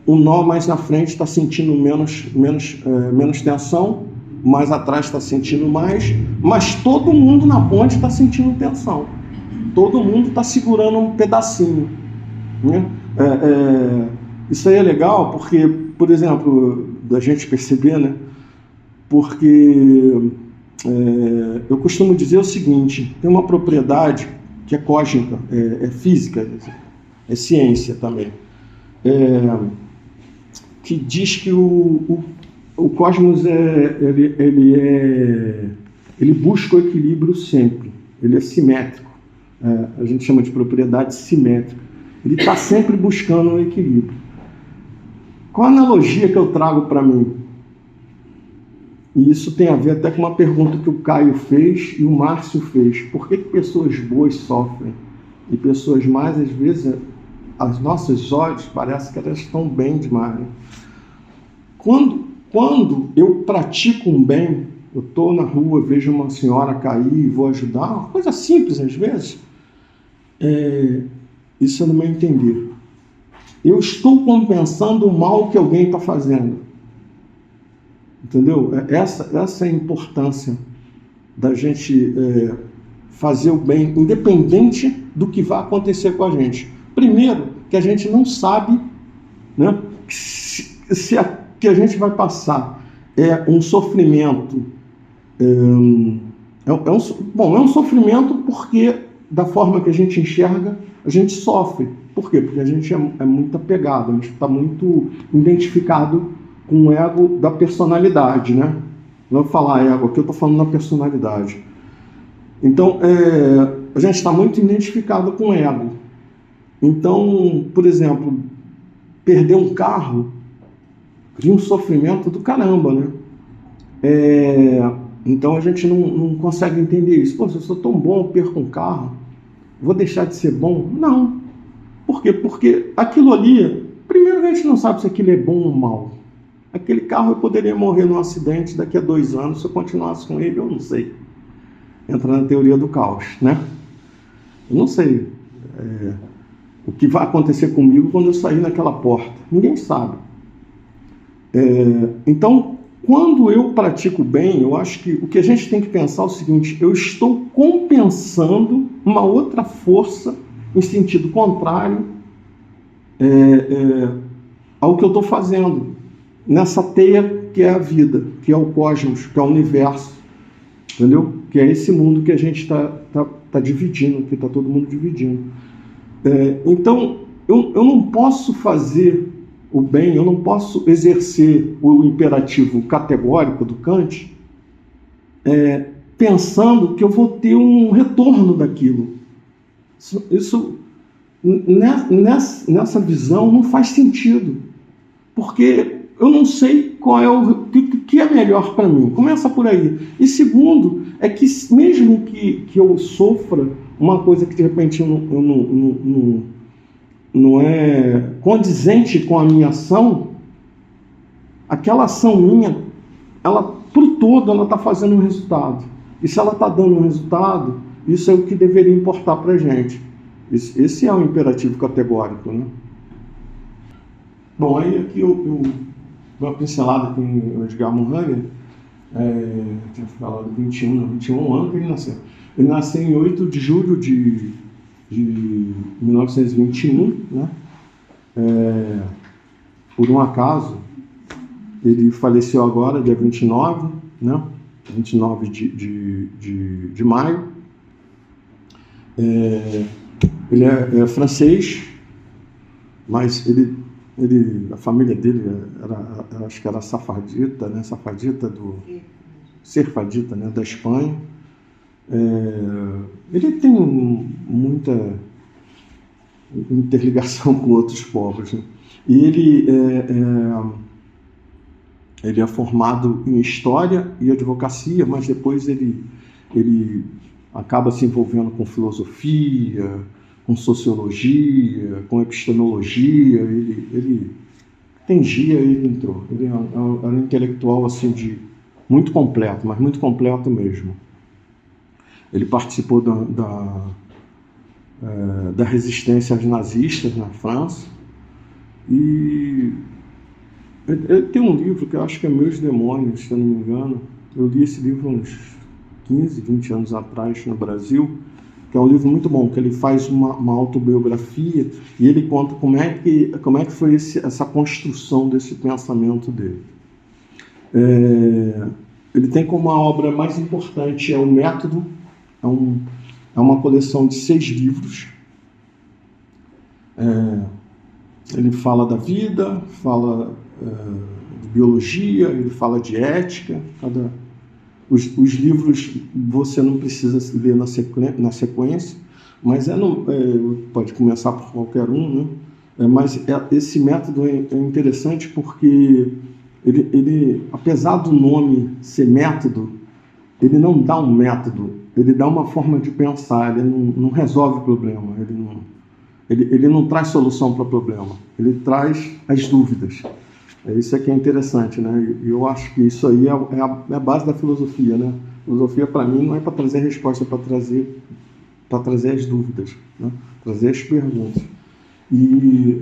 S2: o nó mais na frente está sentindo menos tensão, mais atrás está sentindo mais, mas todo mundo na ponte está sentindo tensão. Todo mundo está segurando um pedacinho, né? Isso aí é legal porque, por exemplo, da gente perceber, né? Porque eu costumo dizer o seguinte: tem uma propriedade que é cósmica, é física, é ciência também, que diz que o cosmos ele busca o equilíbrio sempre, ele é simétrico, a gente chama de propriedade simétrica, ele está sempre buscando o equilíbrio. Qual a analogia que eu trago para mim? E isso tem a ver até com uma pergunta que o Caio fez e o Márcio fez. Por que pessoas boas sofrem? E pessoas mais, às vezes, as nossas olhos parece que elas estão bem demais. Né? Quando eu pratico um bem, eu estou na rua, vejo uma senhora cair e vou ajudar, uma coisa simples às vezes, isso é no meu entender. Eu estou compensando o mal que alguém está fazendo. Entendeu? Essa é a importância da gente fazer o bem, independente do que vai acontecer com a gente. Primeiro, que a gente não sabe, né, se que a gente vai passar é um sofrimento. É um sofrimento porque, da forma que a gente enxerga, a gente sofre. Por quê? Porque a gente é muito apegado, a gente está muito identificado com o ego da personalidade, né? Não vou falar ego aqui, eu estou falando da personalidade. Então, a gente está muito identificado com o ego. Então, por exemplo, perder um carro cria um sofrimento do caramba, né? Então a gente não consegue entender isso. Pô, se eu sou tão bom, eu perco um carro, vou deixar de ser bom? Não. Por quê? Porque aquilo ali, primeiro a gente não sabe se aquilo é bom ou mal. Aquele carro eu poderia morrer num acidente daqui a 2 anos, se eu continuasse com ele, eu não sei. Entra na teoria do caos, né? Eu não sei o que vai acontecer comigo quando eu sair naquela porta. Ninguém sabe. Então, quando eu pratico bem, eu acho que o que a gente tem que pensar é o seguinte: eu estou compensando uma outra força em sentido contrário ao que eu estou fazendo nessa teia que é a vida, que é o cosmos, que é o universo, entendeu? Que é esse mundo que a gente está dividindo, que está todo mundo dividindo. Então, eu não posso fazer o bem, eu não posso exercer o imperativo categórico do Kant pensando que eu vou ter um retorno daquilo. Isso nessa visão não faz sentido, porque eu não sei qual é o que é melhor para mim. Começa por aí. E segundo, é que mesmo que eu sofra uma coisa que de repente eu não é condizente com a minha ação, aquela ação minha, ela pro todo, ela está fazendo um resultado. E se ela está dando um resultado, isso é o que deveria importar para a gente. Esse é um imperativo categórico, né? Bom, aí aqui eu uma pincelada com o Edgar Morin, tinha falado 21 anos que ele nasceu. Ele nasceu em 8 de julho de 1921, né? Por um acaso, ele faleceu agora, dia 29, né? 29 de maio. Ele é francês, mas a família dele acho que era safardita, né? Serfadita, né? Da Espanha. Ele tem muita interligação com outros povos, né? E ele é formado em História e Advocacia, mas depois ele acaba se envolvendo com filosofia, com sociologia, com epistemologia. Ele tendia, ele entrou. Ele era um intelectual assim, muito completo, mas muito completo mesmo. Ele participou da resistência aos nazistas na França. E ele tem um livro que eu acho que é Meus Demônios, se eu não me engano. Eu li esse livro uns 15, 20 anos atrás no Brasil, que é um livro muito bom, que ele faz uma autobiografia e ele conta como é que foi essa construção desse pensamento dele. Ele tem como a obra mais importante o Método. É uma coleção de 6 livros. Ele fala da vida, fala de biologia, ele fala de ética. Os livros você não precisa ler na sequência, mas pode começar por qualquer um, né? Mas esse método é interessante porque ele, apesar do nome ser método, ele não dá um método, ele dá uma forma de pensar, ele não resolve o problema, ele não traz solução para o problema, ele traz as dúvidas. Isso aqui é interessante, né? E eu acho que isso aí é a base da filosofia, né? Filosofia, para mim, não é para trazer resposta, é para trazer as dúvidas, né? Trazer as perguntas. E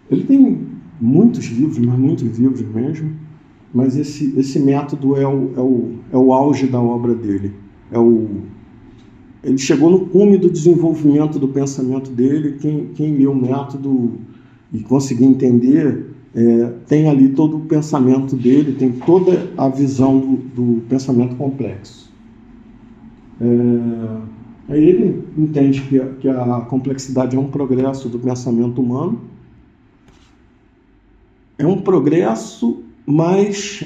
S2: ele tem muitos livros, mas muitos livros mesmo, mas esse método é o auge da obra dele. Ele chegou no cume do desenvolvimento do pensamento dele. Quem lê o método e conseguir entender, tem ali todo o pensamento dele, tem toda a visão do pensamento complexo. Aí ele entende que a complexidade é um progresso do pensamento humano, é um progresso, mas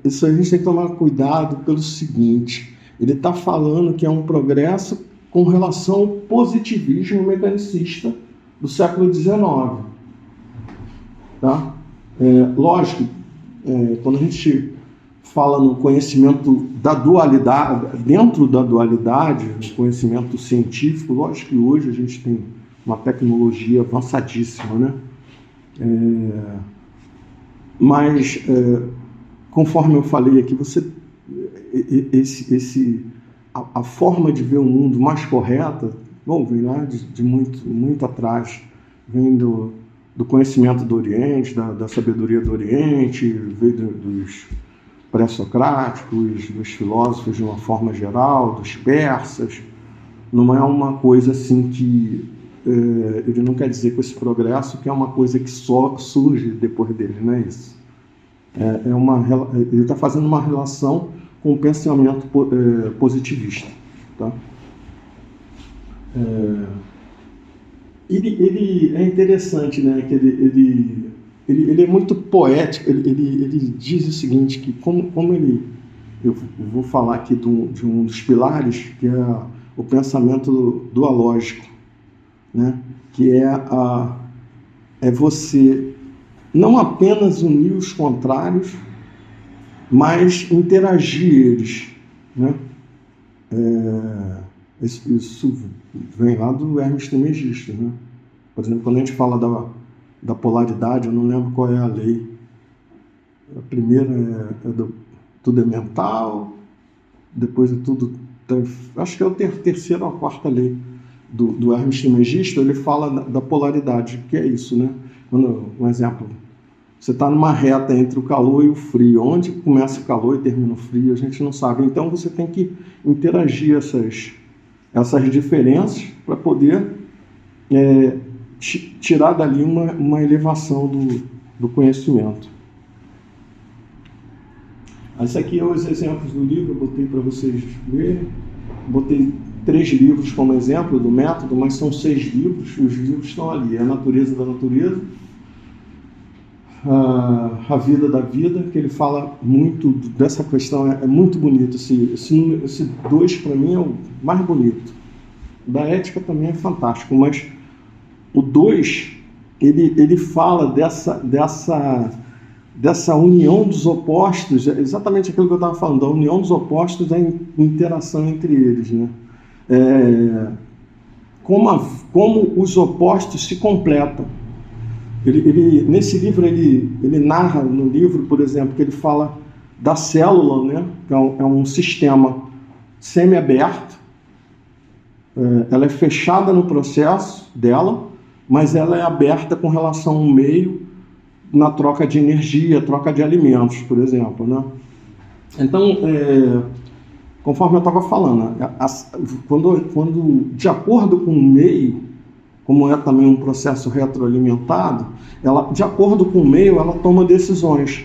S2: isso a gente tem que tomar cuidado pelo seguinte: ele está falando que é um progresso com relação ao positivismo mecanicista do século XIX. Tá? Lógico, quando a gente fala no conhecimento da dualidade, dentro da dualidade, no conhecimento científico, lógico que hoje a gente tem uma tecnologia avançadíssima, né? Mas, conforme eu falei aqui, a forma de ver o mundo mais correta, vem lá de muito atrás, vem do conhecimento do Oriente, da sabedoria do Oriente, veio dos pré-socráticos, dos filósofos de uma forma geral, dos persas. Não é uma coisa assim que ele não quer dizer com esse progresso que é uma coisa que só surge depois dele, não é isso. Ele está fazendo uma relação com o pensamento positivista. Tá? Ele é interessante, né? Que ele é muito poético. Ele diz o seguinte, que como ele... Eu vou falar aqui de um dos pilares, que é o pensamento dualógico, né? Que é você não apenas unir os contrários, mas interagir eles, né? Isso vem lá do Hermes Trismegisto, né? Por exemplo, quando a gente fala da polaridade, eu não lembro qual é a lei. A primeira tudo é mental, depois é tudo... Acho que é a terceira ou a quarta lei do Hermes Trismegisto. Ele fala da polaridade, que é isso, né? Um exemplo, você está numa reta entre o calor e o frio. Onde começa o calor e termina o frio, a gente não sabe. Então você tem que interagir essas diferenças para poder tirar dali uma elevação do conhecimento. Esse aqui é os exemplos do livro, eu botei para vocês verem. Botei 3 livros como exemplo do método, mas são 6 livros, e os livros estão ali. A Natureza da Natureza, A Vida da Vida, que ele fala muito dessa questão, é muito bonito. Esse 2, para mim, é o mais bonito. Da Ética também é fantástico, mas o 2, ele fala dessa união dos opostos, exatamente aquilo que eu estava falando, da união dos opostos, da interação entre eles, né? Como os opostos se completam. Nesse livro, ele narra no livro, por exemplo, que ele fala da célula, né? Que é um sistema semi-aberto, ela é fechada no processo dela, mas ela é aberta com relação ao meio, na troca de energia, troca de alimentos, por exemplo, né? Então, conforme eu estava falando, quando de acordo com o meio, como é também um processo retroalimentado, de acordo com o meio, ela toma decisões.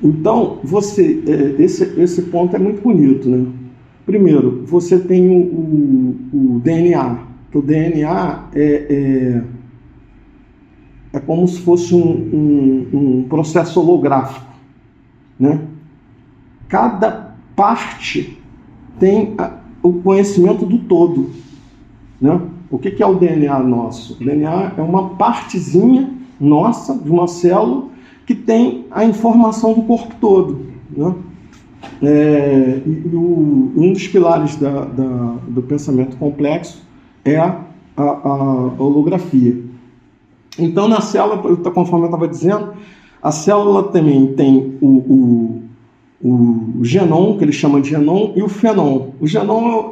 S2: Então, esse ponto é muito bonito, né? Primeiro, você tem o DNA, que o DNA é como se fosse um processo holográfico, né? Cada parte tem o conhecimento do todo, né? O que é o DNA nosso? O DNA é uma partezinha nossa, de uma célula, que tem a informação do corpo todo, né? Um dos pilares do pensamento complexo é a holografia. Então, na célula, conforme eu estava dizendo, a célula também tem o genom, que ele chama de genom, e o fenom. O genom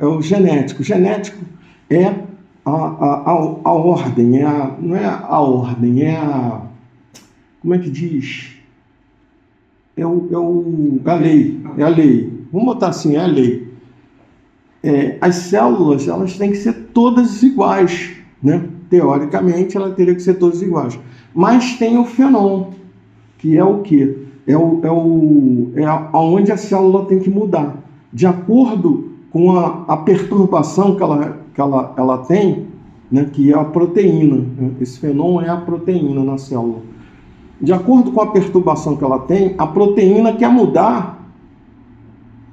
S2: é o genético. O genético é a ordem, não é a ordem, como é que diz? A lei. É a lei. Vamos botar assim, é a lei. As células, elas têm que ser todas iguais, né? Teoricamente, ela teria que ser todas iguais. Mas tem o fenom, que é o quê? É onde a célula tem que mudar. De acordo com a perturbação que ela tem, né, que é a proteína. Né? Esse fenom é a proteína na célula. De acordo com a perturbação que ela tem, a proteína quer mudar,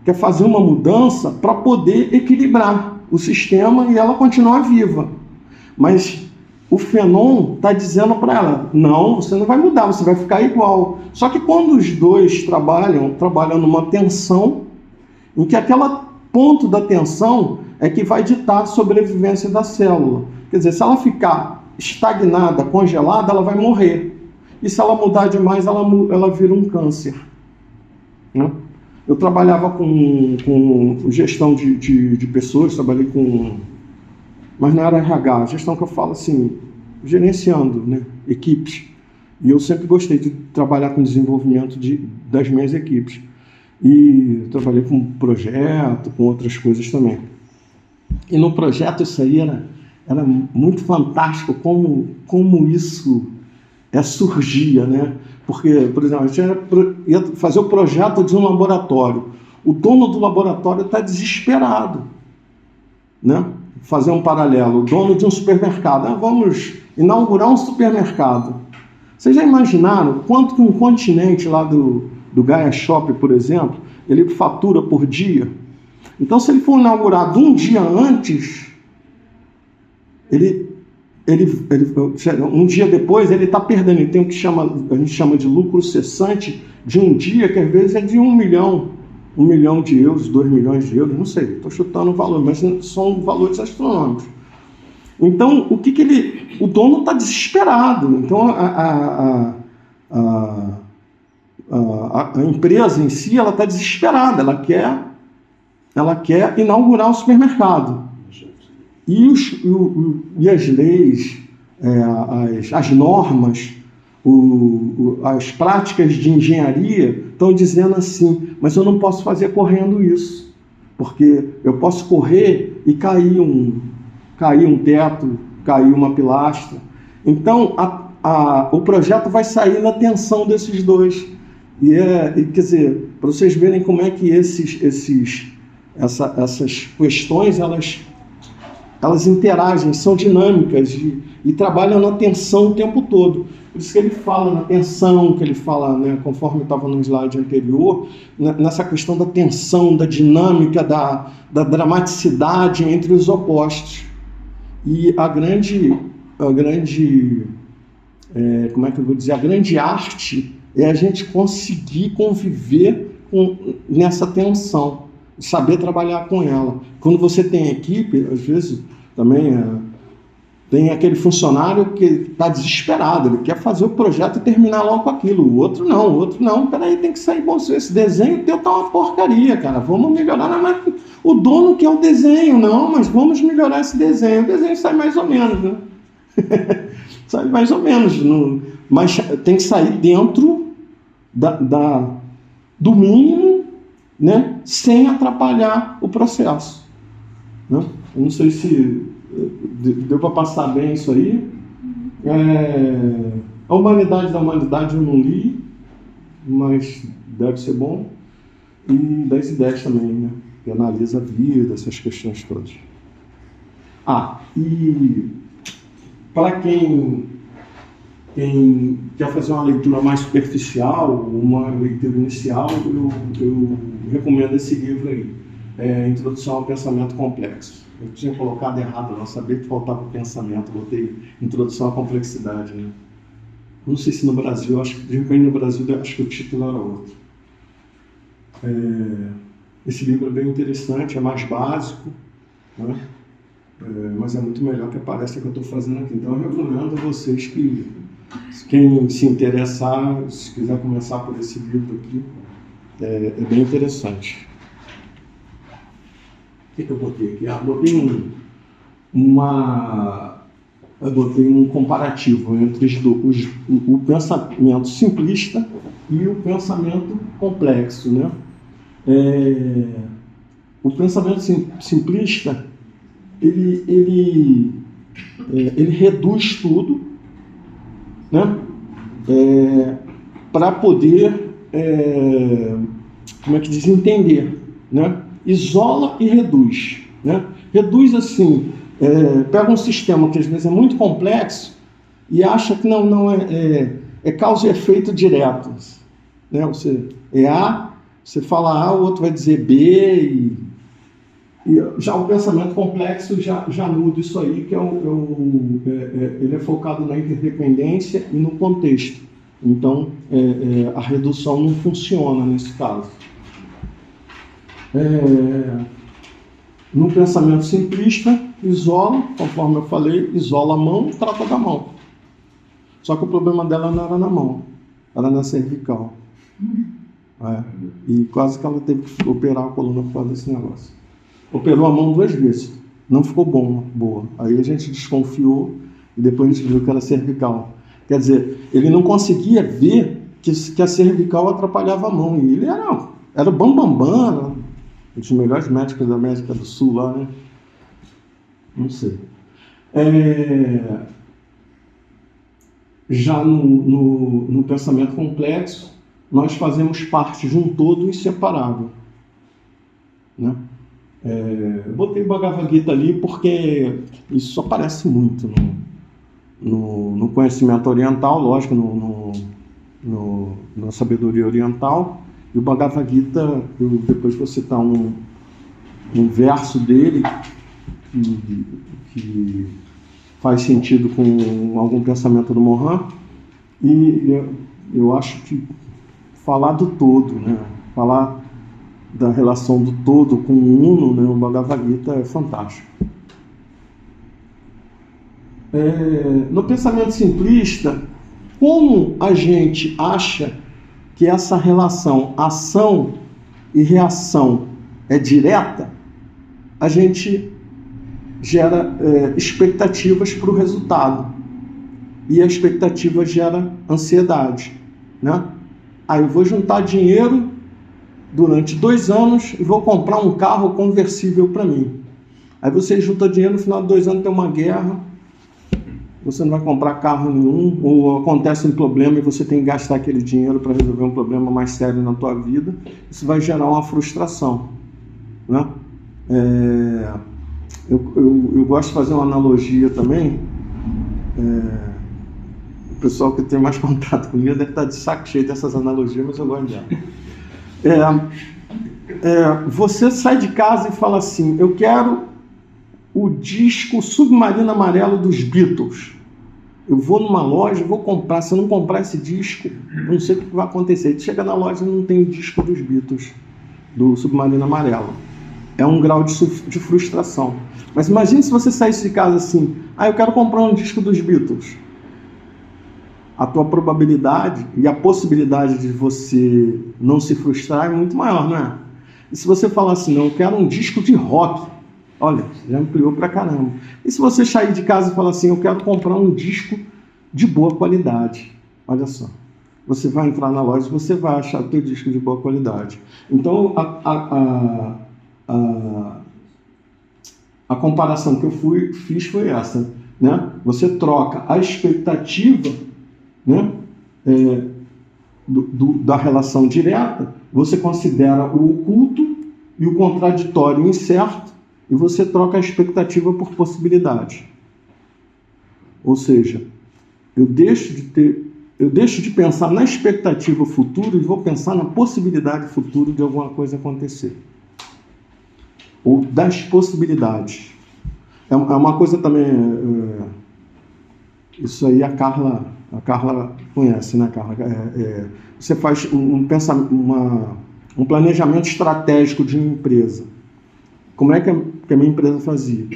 S2: quer fazer uma mudança para poder equilibrar o sistema e ela continuar viva. Mas o fenom está dizendo para ela, não, você não vai mudar, você vai ficar igual. Só que quando os dois trabalham numa tensão, em que aquele ponto da tensão é que vai ditar a sobrevivência da célula. Quer dizer, se ela ficar estagnada, congelada, ela vai morrer. E se ela mudar demais, ela vira um câncer, né? Eu trabalhava com gestão de pessoas, trabalhei mas não era RH, gestão que eu falo assim, gerenciando, né, equipes. E eu sempre gostei de trabalhar com desenvolvimento das minhas equipes. E trabalhei com projeto, com outras coisas também. E no projeto isso aí era muito fantástico, como isso surgia, né? Porque, por exemplo, a gente ia fazer o projeto de um laboratório. O dono do laboratório está desesperado, né? fazer um paralelo, o dono de um supermercado, vamos inaugurar um supermercado. Vocês já imaginaram quanto que um continente lá do Gaia Shop, por exemplo, ele fatura por dia? Então, se ele for inaugurado um dia antes, um dia depois, ele está perdendo. Ele tem o que a gente chama de lucro cessante de um dia, que às vezes é de 1 milhão de euros, 2 milhões de euros, não sei, estou chutando o valor, mas são valores astronômicos. Então, o dono está desesperado. Então, a empresa em si, ela está desesperada, ela quer inaugurar o supermercado. E as leis, as normas, as práticas de engenharia estão dizendo assim, mas eu não posso fazer correndo isso, porque eu posso correr e cair um teto, cair uma pilastra. Então, o projeto vai sair na tensão desses dois. Quer dizer, para vocês verem como é que essas questões, elas interagem, são dinâmicas e trabalham na tensão o tempo todo. Por isso que ele fala na tensão, que ele fala, né, conforme estava no slide anterior, nessa questão da tensão, da dinâmica, da dramaticidade entre os opostos. E a grande arte é a gente conseguir conviver nessa tensão, saber trabalhar com ela. Quando você tem equipe, às vezes também tem aquele funcionário que está desesperado, ele quer fazer o projeto e terminar logo com aquilo. O outro não, peraí, tem que sair bom. Esse desenho teu tá uma porcaria, cara, vamos melhorar. Mas o dono quer o desenho, não, mas vamos melhorar esse desenho. O desenho sai mais ou menos, né? Sai mais ou menos, mas tem que sair dentro do mínimo, né, sem atrapalhar o processo. Né? Eu não sei se deu para passar bem isso aí. A Humanidade da Humanidade eu não li, mas deve ser bom. E das ideias também, né? Que analisa a vida, essas questões todas. E para quem quer fazer uma leitura mais superficial, uma leitura inicial, eu recomendo esse livro aí, Introdução ao Pensamento Complexo. Eu tinha colocado errado, não sabia que faltava pensamento, botei Introdução à Complexidade, né? Não sei se no Brasil, acho que o título era outro. Esse livro é bem interessante, é mais básico, né? Mas é muito melhor que a palestra que eu estou fazendo aqui. Então eu recomendo a vocês que, quem se interessar, se quiser começar por esse livro aqui, é bem interessante. O que eu botei aqui? Eu botei um comparativo entre o pensamento simplista e o pensamento complexo, né? O pensamento simplista, ele reduz tudo, né? Para poder, entender, né? Isola e reduz, né? Reduz assim, pega um sistema que às vezes é muito complexo e acha que não é causa e efeito diretos, né? Você A, você fala A, o outro vai dizer B, e já o pensamento complexo já muda isso aí, que ele é focado na interdependência e no contexto. Então, a redução não funciona nesse caso. No pensamento simplista, isola, conforme eu falei, isola a mão, trata da mão. Só que o problema dela não era na mão, era na cervical. E quase que ela teve que operar a coluna por causa desse negócio. Operou a mão 2 vezes, não ficou boa. Aí a gente desconfiou e depois a gente viu que era cervical. Quer dizer, ele não conseguia ver que a cervical atrapalhava a mão. E ele era bambambam, um dos melhores médicos da América do Sul lá, né? Não sei. Já no pensamento complexo, nós fazemos parte de um todo inseparável, né? Eu botei Bhagavad Gita ali porque isso aparece muito no conhecimento oriental, lógico, na sabedoria oriental. E o Bhagavad Gita, depois vou citar um verso dele que faz sentido com algum pensamento do Mohan. E eu acho que falar do todo, né? Falar da relação do todo com o uno, né? O Bhagavad Gita é fantástico. No pensamento simplista, como a gente acha que essa relação ação e reação é direta, a gente gera expectativas para o resultado. E a expectativa gera ansiedade, né? Aí eu vou juntar dinheiro durante 2 anos e vou comprar um carro conversível para mim. Aí você junta dinheiro, no final de 2 anos tem uma guerra, você não vai comprar carro nenhum, ou acontece um problema e você tem que gastar aquele dinheiro para resolver um problema mais sério na tua vida. Isso vai gerar uma frustração, né? Eu gosto de fazer uma analogia também. O pessoal que tem mais contato comigo deve estar de saco cheio dessas analogias, mas eu gosto dela. Você sai de casa e fala assim: eu quero o disco Submarino Amarelo dos Beatles. Eu vou numa loja, vou comprar. Se eu não comprar esse disco, eu não sei o que vai acontecer. Chega na loja e não tem o disco dos Beatles, do Submarino Amarelo. É um grau de frustração. Mas imagine se você saísse de casa assim: eu quero comprar um disco dos Beatles. A tua probabilidade e a possibilidade de você não se frustrar é muito maior, não é? E se você falar assim: não, eu quero um disco de rock, olha, já ampliou pra caramba. E se você sair de casa e falar assim: eu quero comprar um disco de boa qualidade, olha só, você vai entrar na loja e você vai achar o teu disco de boa qualidade. Então a comparação que eu fiz foi essa, né? Você troca a expectativa, né, da relação direta, você considera o oculto e o contraditório incerto, e você troca a expectativa por possibilidade. Ou seja, eu deixo de pensar na expectativa futura e vou pensar na possibilidade futura de alguma coisa acontecer. Ou das possibilidades. É uma coisa também, isso aí a Carla conhece, né, Carla? Você faz um planejamento estratégico de uma empresa. Como é que a minha empresa fazia?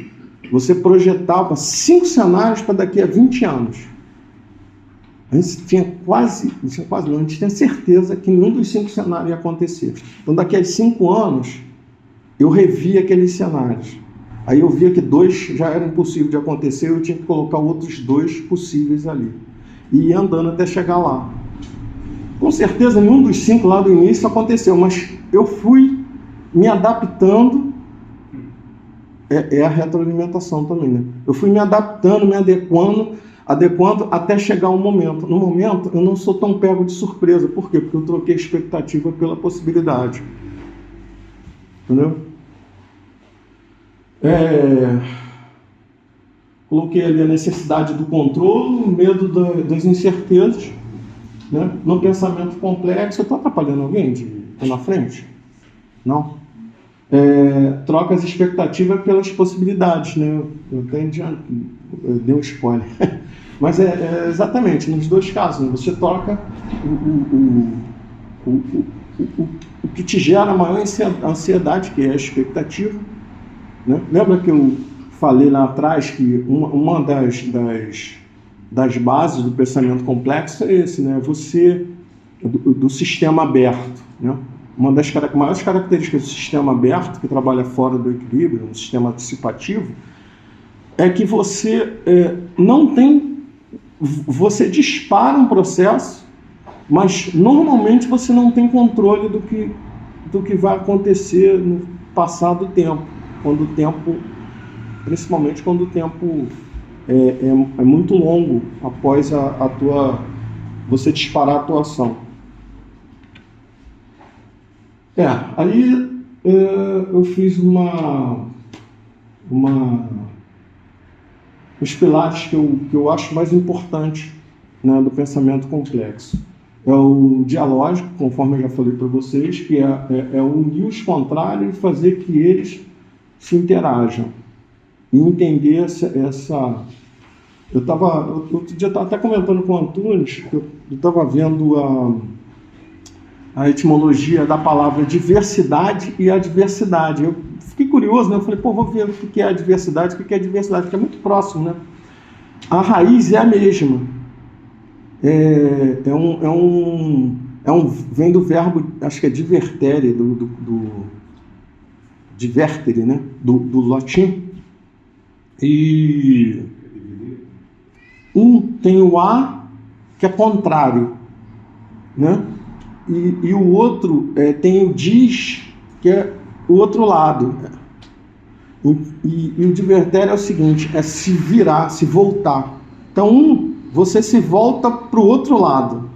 S2: Você projetava 5 cenários para daqui a 20 anos. A gente tinha a gente tinha certeza que nenhum dos 5 cenários ia acontecer. Então, daqui a 5 anos, eu revia aqueles cenários. Aí eu via que 2 já eram impossíveis de acontecer, eu tinha que colocar outros 2 possíveis ali. E ia andando até chegar lá. Com certeza, nenhum dos 5 lá do início aconteceu, mas eu fui me adaptando. É a retroalimentação também, né? Eu fui me adaptando, me adequando até chegar um momento. No momento, eu não sou tão pego de surpresa. Por quê? Porque eu troquei a expectativa pela possibilidade. Entendeu? Coloquei ali a necessidade do controle, o medo das incertezas, né? No pensamento complexo. Eu estou atrapalhando alguém de ir na frente? Não? Troca as expectativas pelas possibilidades, né? Eu dei um spoiler. Mas exatamente, nos 2 casos, né? Você troca o que te gera maior ansiedade, que é a expectativa, né? Lembra que eu falei lá atrás que uma das bases do pensamento complexo é esse, né? Você, do sistema aberto, né? Uma das maiores características do sistema aberto, que trabalha fora do equilíbrio, um sistema antecipativo, é que você não tem... Você dispara um processo, mas normalmente você não tem controle do que vai acontecer no passar do tempo, principalmente quando o tempo é muito longo após você disparar a tua ação. Aí Eu fiz os pilares que eu acho mais importantes, né, do pensamento complexo. É o dialógico, conforme eu já falei para vocês, que é unir os contrários e fazer que eles se interajam. E entender essa... Outro dia eu estava até comentando com o Antunes, que eu estava vendo a etimologia da palavra diversidade e adversidade. Eu fiquei curioso, né? Eu falei, vou ver o que é adversidade, o que é diversidade, porque é muito próximo, né? A raiz é a mesma. Vem do verbo, acho que é divertere, divertere, né? Do latim. E tem o a, que é contrário, né? E o outro tem o dis, que é o outro lado. E o divertere é o seguinte, é se virar, se voltar. Então, você se volta para o outro lado.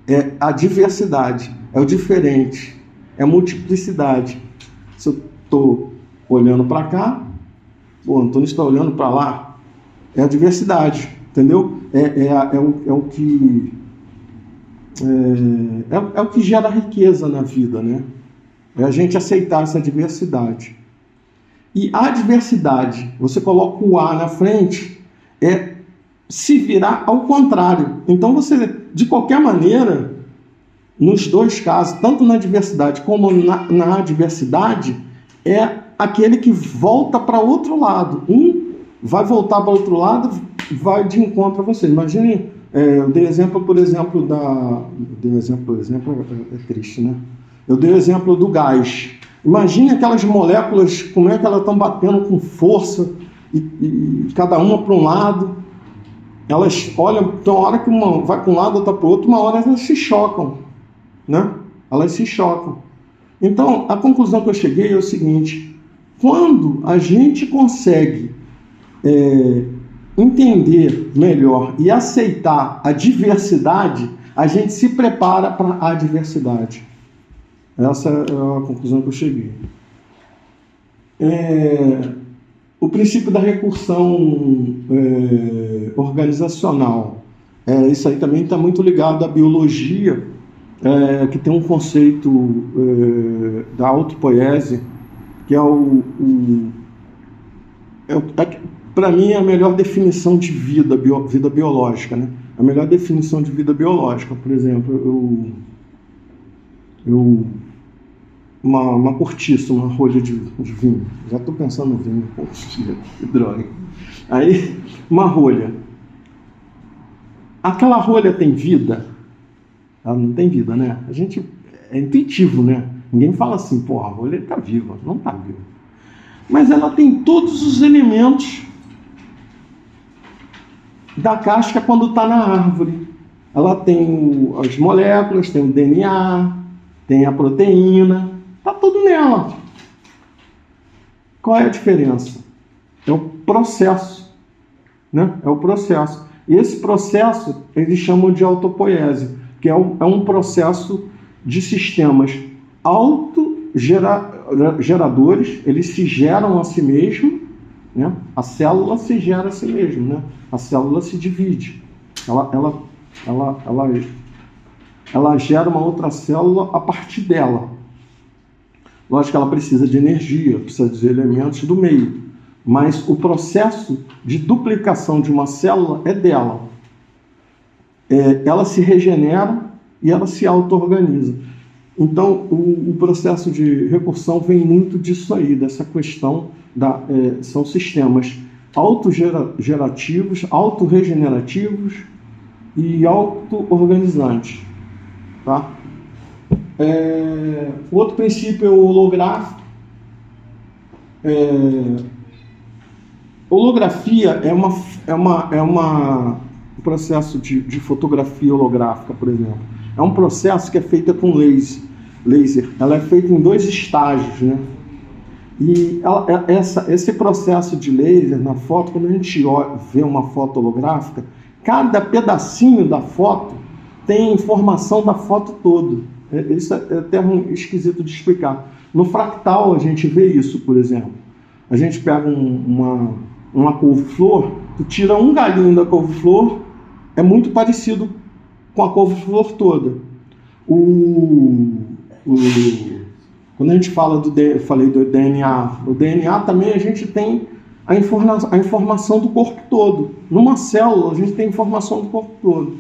S2: É a diversidade, é o diferente, é a multiplicidade. Se eu estou olhando para cá, o Antônio está olhando para lá, é a diversidade, entendeu? É o que gera riqueza na vida, né? É a gente aceitar essa diversidade. E a diversidade, você coloca o A na frente, é se virar ao contrário. Então você, de qualquer maneira, nos dois casos, tanto na diversidade como na adversidade, é aquele que volta para outro lado. Um vai voltar para outro lado, vai de encontro a você. Imagine, eu dei exemplo, por exemplo, é triste, né? Eu dei o exemplo do gás. Imagine aquelas moléculas, como é que elas estão batendo com força, e cada uma para um lado. Elas olham, então a hora que uma vai para um lado, outra para o outro, uma hora elas se chocam, né? Elas se chocam. Então, a conclusão que eu cheguei é o seguinte: quando a gente consegue entender melhor e aceitar a diversidade, a gente se prepara para a adversidade. Essa é a conclusão que eu cheguei. O princípio da recursão organizacional. Isso aí também está muito ligado à biologia, que tem um conceito da autopoiese, que para mim é a melhor definição de vida biológica, né? A melhor definição de vida biológica, por exemplo, uma cortiça, uma rolha de vinho. Já estou pensando no vinho, poxa, que droga. Aí, uma rolha. Aquela rolha tem vida? Ela não tem vida, né? A gente é intuitivo, né? Ninguém fala assim, a rolha está viva. Não está viva. Mas ela tem todos os elementos da casca quando está na árvore. Ela tem as moléculas, tem o DNA, tem a proteína. Está tudo nela. Qual é a diferença? É o processo, né? É o processo. E esse processo eles chamam de autopoiese, que é um processo de sistemas autogeradores, eles se geram a si mesmo, né? A célula se gera a si mesmo, né? A célula se divide. Ela gera uma outra célula a partir dela. Lógico que ela precisa de energia, precisa de elementos do meio, mas o processo de duplicação de uma célula é dela. Ela se regenera e ela se auto-organiza. Então, o processo de recursão vem muito disso aí, dessa questão, são sistemas autogerativos, autorregenerativos e auto-organizantes, tá? O outro princípio é o holográfico. Holografia é um processo de fotografia holográfica, por exemplo. É um processo que é feito com laser. Ela é feita em 2 estágios, né? E esse processo de laser na foto, quando a gente vê uma foto holográfica, cada pedacinho da foto tem a informação da foto toda. Isso é termo esquisito de explicar. No fractal a gente vê isso, por exemplo. A gente pega uma couve-flor, tu tira um galinho da couve-flor, é muito parecido com a couve-flor toda. Quando a gente fala falei do DNA, o DNA também a gente tem a informação do corpo todo. Numa célula a gente tem informação do corpo todo,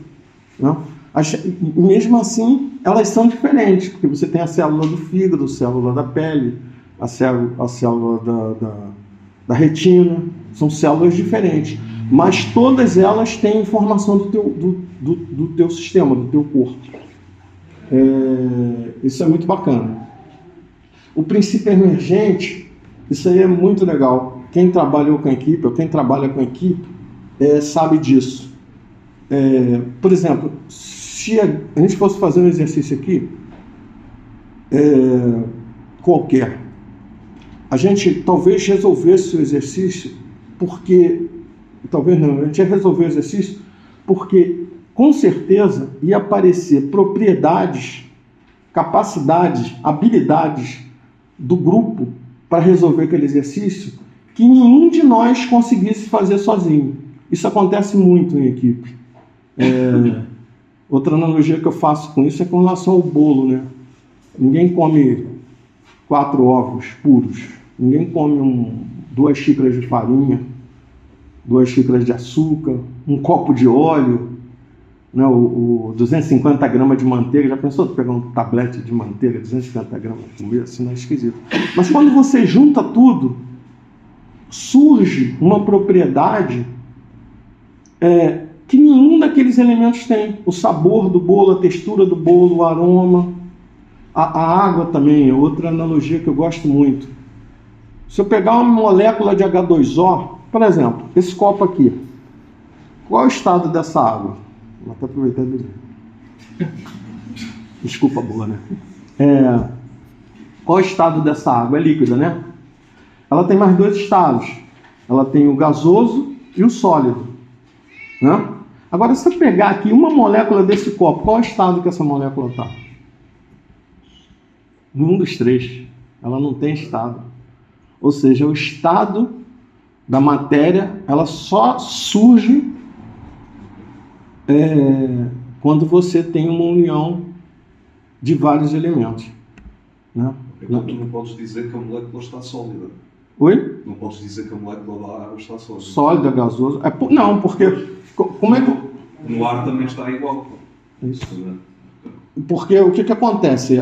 S2: né? Mesmo assim, elas são diferentes, porque você tem a célula do fígado, a célula da pele, a célula da retina, são células diferentes, mas todas elas têm informação do teu sistema, do teu corpo. Isso é muito bacana. O princípio emergente, isso aí é muito legal. Quem trabalhou com a equipe, ou quem trabalha com a equipe, sabe disso. Por exemplo, se a gente fosse fazer um exercício aqui, qualquer, a gente talvez resolvesse o exercício porque, talvez não, a gente ia resolver o exercício porque, com certeza, ia aparecer propriedades, capacidades, habilidades do grupo para resolver aquele exercício que nenhum de nós conseguisse fazer sozinho. Isso acontece muito em equipe. Outra analogia que eu faço com isso é com relação ao bolo, né? Ninguém come 4 ovos puros, ninguém come 2 xícaras de farinha, 2 xícaras de açúcar, um copo de óleo, né? O 250 gramas de manteiga. Já pensou de pegar um tablete de manteiga, 250 gramas de comer? Assim não é esquisito. Mas quando você junta tudo, surge uma propriedade que nenhum daqueles elementos tem. O sabor do bolo, a textura do bolo, o aroma, a água também é outra analogia que eu gosto muito. Se eu pegar uma molécula de H2O, por exemplo, esse copo aqui, qual é o estado dessa água? Vou até aproveitar e beber. Desculpa, boa, né? Qual é o estado dessa água? É líquida, né? Ela tem mais 2 estados. Ela tem o gasoso e o sólido, né? Agora, se eu pegar aqui uma molécula desse copo, qual é o estado que essa molécula está? Nenhum dos 3. Ela não tem estado. Ou seja, o estado da matéria, ela só surge quando você tem uma união de vários elementos, né?
S4: Então tu não podes dizer que a molécula está sólida.
S2: Oi?
S4: Não podes dizer que a molécula da água está sólida.
S2: Sólida, gasoso. Não, porque... Como é que...
S4: No ar também está igual.
S2: Isso. Porque o que acontece?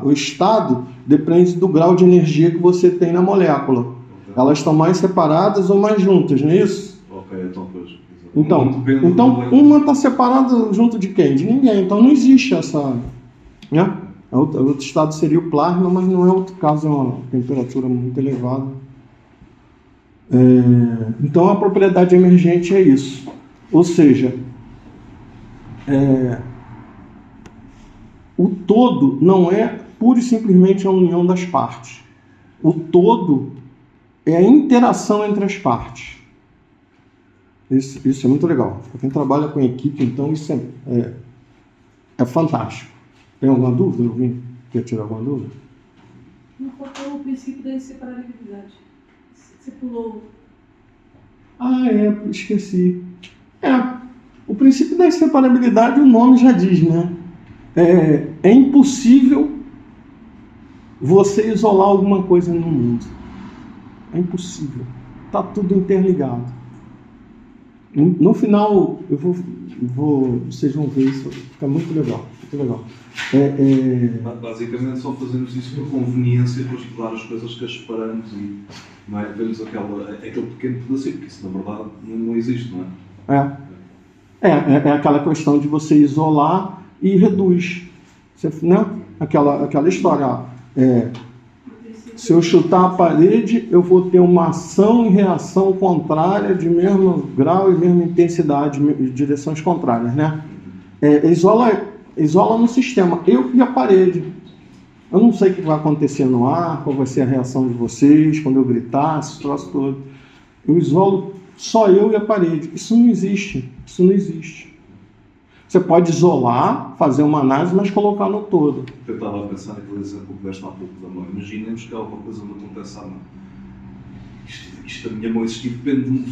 S2: O estado depende do grau de energia que você tem na molécula. Okay. Elas estão mais separadas ou mais juntas, não é isso?
S4: Ok, então pois.
S2: Então uma está separada junto de quem? De ninguém. Então não existe essa... Né? Outro estado seria o plasma, mas não é outro caso, é uma temperatura muito elevada. Então a propriedade emergente é isso. Ou seja, o todo não é pura e simplesmente a união das partes. O todo é a interação entre as partes. Isso é muito legal. Para quem trabalha com equipe, então, isso é fantástico. Tem alguma dúvida? Alguém quer tirar alguma dúvida?
S3: Não faltou o princípio da inseparabilidade. Você pulou.
S2: Esqueci. O princípio da inseparabilidade, o nome já diz, né? É impossível você isolar alguma coisa no mundo. É impossível. Está tudo interligado. No final, vocês vão ver isso. Fica muito legal. Muito legal.
S4: Basicamente só fazemos isso por conveniência para estudar as coisas que as separamos e não é? Vemos aquele pequeno pedacito, que isso na verdade não existe, não é?
S2: É aquela questão de você isolar e reduz. Né? Aquela história. Se eu chutar a parede, eu vou ter uma ação e reação contrária de mesmo grau e mesma intensidade, direções contrárias, né? Isola no sistema, eu e a parede. Eu não sei o que vai acontecer no ar, qual vai ser a reação de vocês quando eu gritar, esse troço todo. Eu isolo só eu e a parede. Isso não existe. Você pode isolar, fazer uma análise, mas colocar no todo.
S4: Eu estava a pensar naquele exemplo que deste há pouco da mão. Imaginemos que alguma coisa me acontece à mão. Isto da minha mão existir depende de um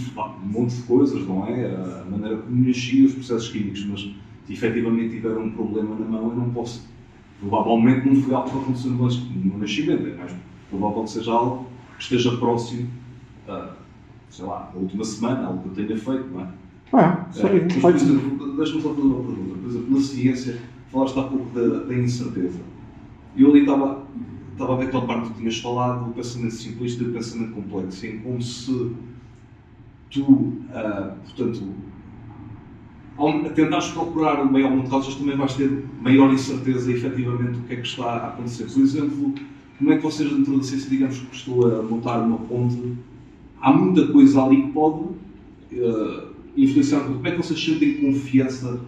S4: monte de coisas, não é? A maneira como nasci, os processos químicos, mas se efetivamente tiver um problema na mão, eu não posso. Provavelmente não foi algo que aconteceu no nascimento, é mais provável que seja algo que esteja próximo, sei lá, na última semana, algo que eu tenha feito, não é?
S2: Isso aí.
S4: Mas, por exemplo, deixa-me só fazer uma pergunta. Por exemplo, na ciência, falaste há pouco da incerteza. E eu ali estava a ver aquela parte que tu tinhas falado do pensamento simplista e do pensamento complexo, em como se tu, portanto, ao tentares procurar o maior número de causas, também vais ter maior incerteza efetivamente do que é que está a acontecer. Por exemplo, como é que vocês dentro da ciência, digamos que estou a montar uma ponte, há muita coisa ali que pode influenciar. Como é que vocês sentem confiança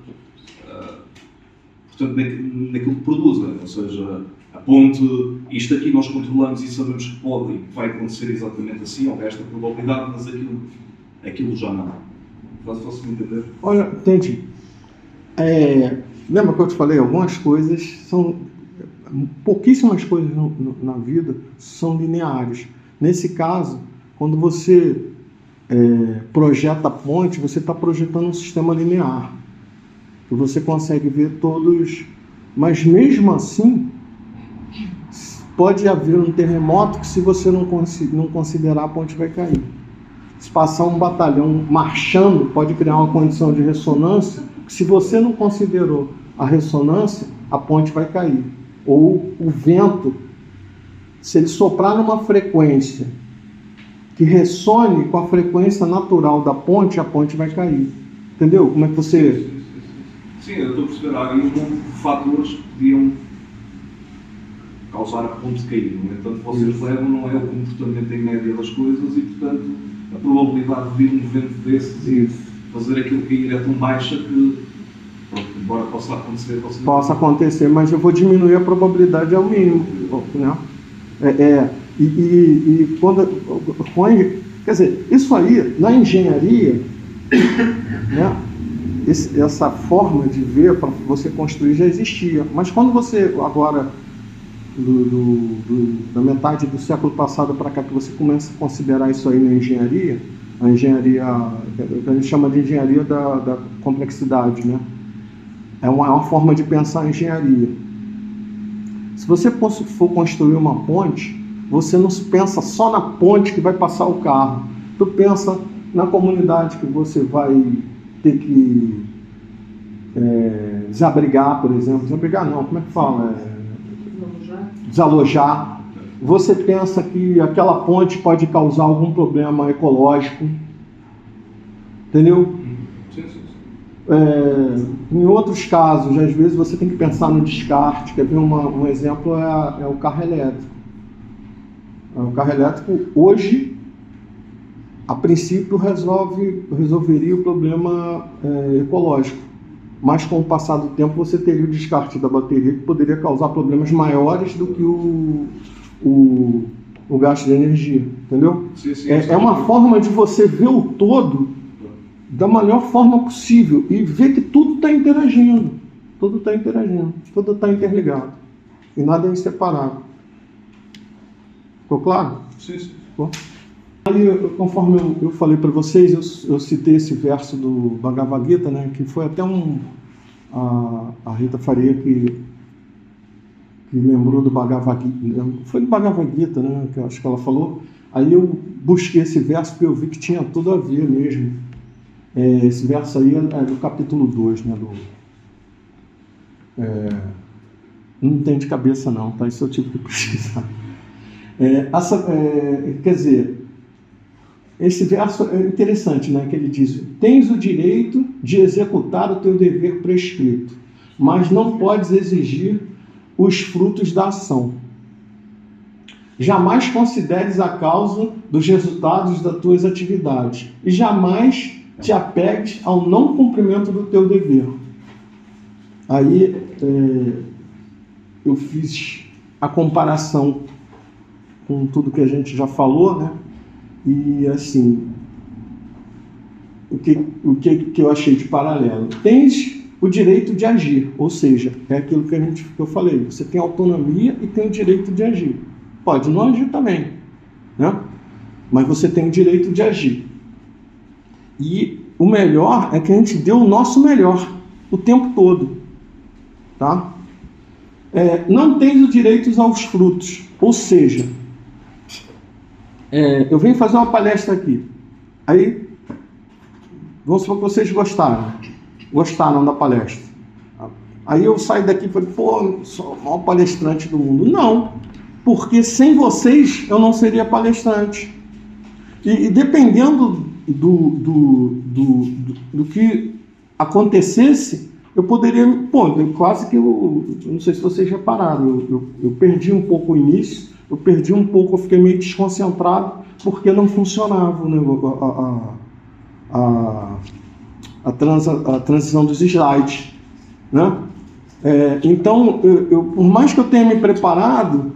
S4: portanto, naquilo que produzem? Ou seja, a ponte, isto aqui nós controlamos e sabemos que pode e que vai acontecer exatamente assim, ou esta probabilidade, mas aquilo já não. Faço-me entender?
S2: Olha, entendi. Lembra que eu te falei? Algumas coisas são... Pouquíssimas coisas na vida são lineares. Nesse caso, quando você projeta a ponte, você está projetando um sistema linear. Que você consegue ver todos... Mas mesmo assim, pode haver um terremoto que se você não considerar, a ponte vai cair. Se passar um batalhão marchando, pode criar uma condição de ressonância, que se você não considerou a ressonância, a ponte vai cair. Ou o vento, se ele soprar numa frequência que ressone com a frequência natural da ponte, a ponte vai cair. Entendeu? Como é que você...
S4: Sim, eu estou a perceber. Há aí um monte de fatores que podiam causar a ponte cair. No entanto, vocês levam, não é o comportamento em média das coisas e, portanto, a probabilidade de vir um vento desses e fazer aquilo cair é tão baixa que, pronto, embora possa acontecer...
S2: Possa acontecer, mas eu vou diminuir a probabilidade ao mínimo, né? E quando... Quer dizer, isso aí, na engenharia, né? Essa forma de ver para você construir já existia. Mas quando você, agora, da metade do século passado para cá, que você começa a considerar isso aí na engenharia, a engenharia, que a gente chama de engenharia da complexidade, né? É uma forma de pensar a engenharia. Se você for construir uma ponte, você não pensa só na ponte que vai passar o carro. Tu pensa na comunidade que você vai ter que desabrigar, por exemplo. Desabrigar não, como é que fala? Desalojar. Você pensa que aquela ponte pode causar algum problema ecológico. Entendeu?
S4: Sim.
S2: Em outros casos, às vezes você tem que pensar no descarte. Quer ver um exemplo? É o carro elétrico. O carro elétrico, hoje, a princípio, resolveria o problema ecológico. Mas, com o passar do tempo, você teria o descarte da bateria, que poderia causar problemas maiores do que o gasto de energia. Entendeu?
S4: Sim,
S2: é uma forma de você ver o todo da melhor forma possível e ver que tudo está interagindo. Tudo está interagindo. Tudo está interligado. E nada é inseparável. Ficou claro?
S4: Sim.
S2: Ficou? Aí, conforme eu falei para vocês, eu citei esse verso do Bhagavad Gita, né, que foi até a Rita Faria que lembrou do Bhagavad Gita. Foi do Bhagavad Gita, né, que eu acho que ela falou. Aí eu busquei esse verso porque eu vi que tinha tudo a ver mesmo. Esse verso aí é do capítulo 2, né, não tem de cabeça não, tá? Isso eu tive que pesquisar. Quer dizer, esse verso é interessante, né? Que ele diz: tens o direito de executar o teu dever prescrito, mas não podes exigir os frutos da ação. Jamais consideres a causa dos resultados das tuas atividades e jamais te apegues ao não cumprimento do teu dever. Aí eu fiz a comparação com tudo que a gente já falou, né? E assim, o que eu achei de paralelo? Tens o direito de agir, ou seja, é aquilo que eu falei, você tem autonomia e tem o direito de agir. Pode não agir também, né? Mas você tem o direito de agir. E o melhor é que a gente dê o nosso melhor o tempo todo, tá? Não tens o direito aos frutos, ou seja, eu venho fazer uma palestra aqui, aí vamos supor que vocês gostaram da palestra, aí eu saio daqui e falei, pô, sou o maior palestrante do mundo. Não, porque sem vocês eu não seria palestrante, e dependendo do que acontecesse, eu poderia, quase que eu não sei se vocês repararam, eu perdi um pouco o início, eu fiquei meio desconcentrado, porque não funcionava a transição dos slides, né? Então, por mais que eu tenha me preparado,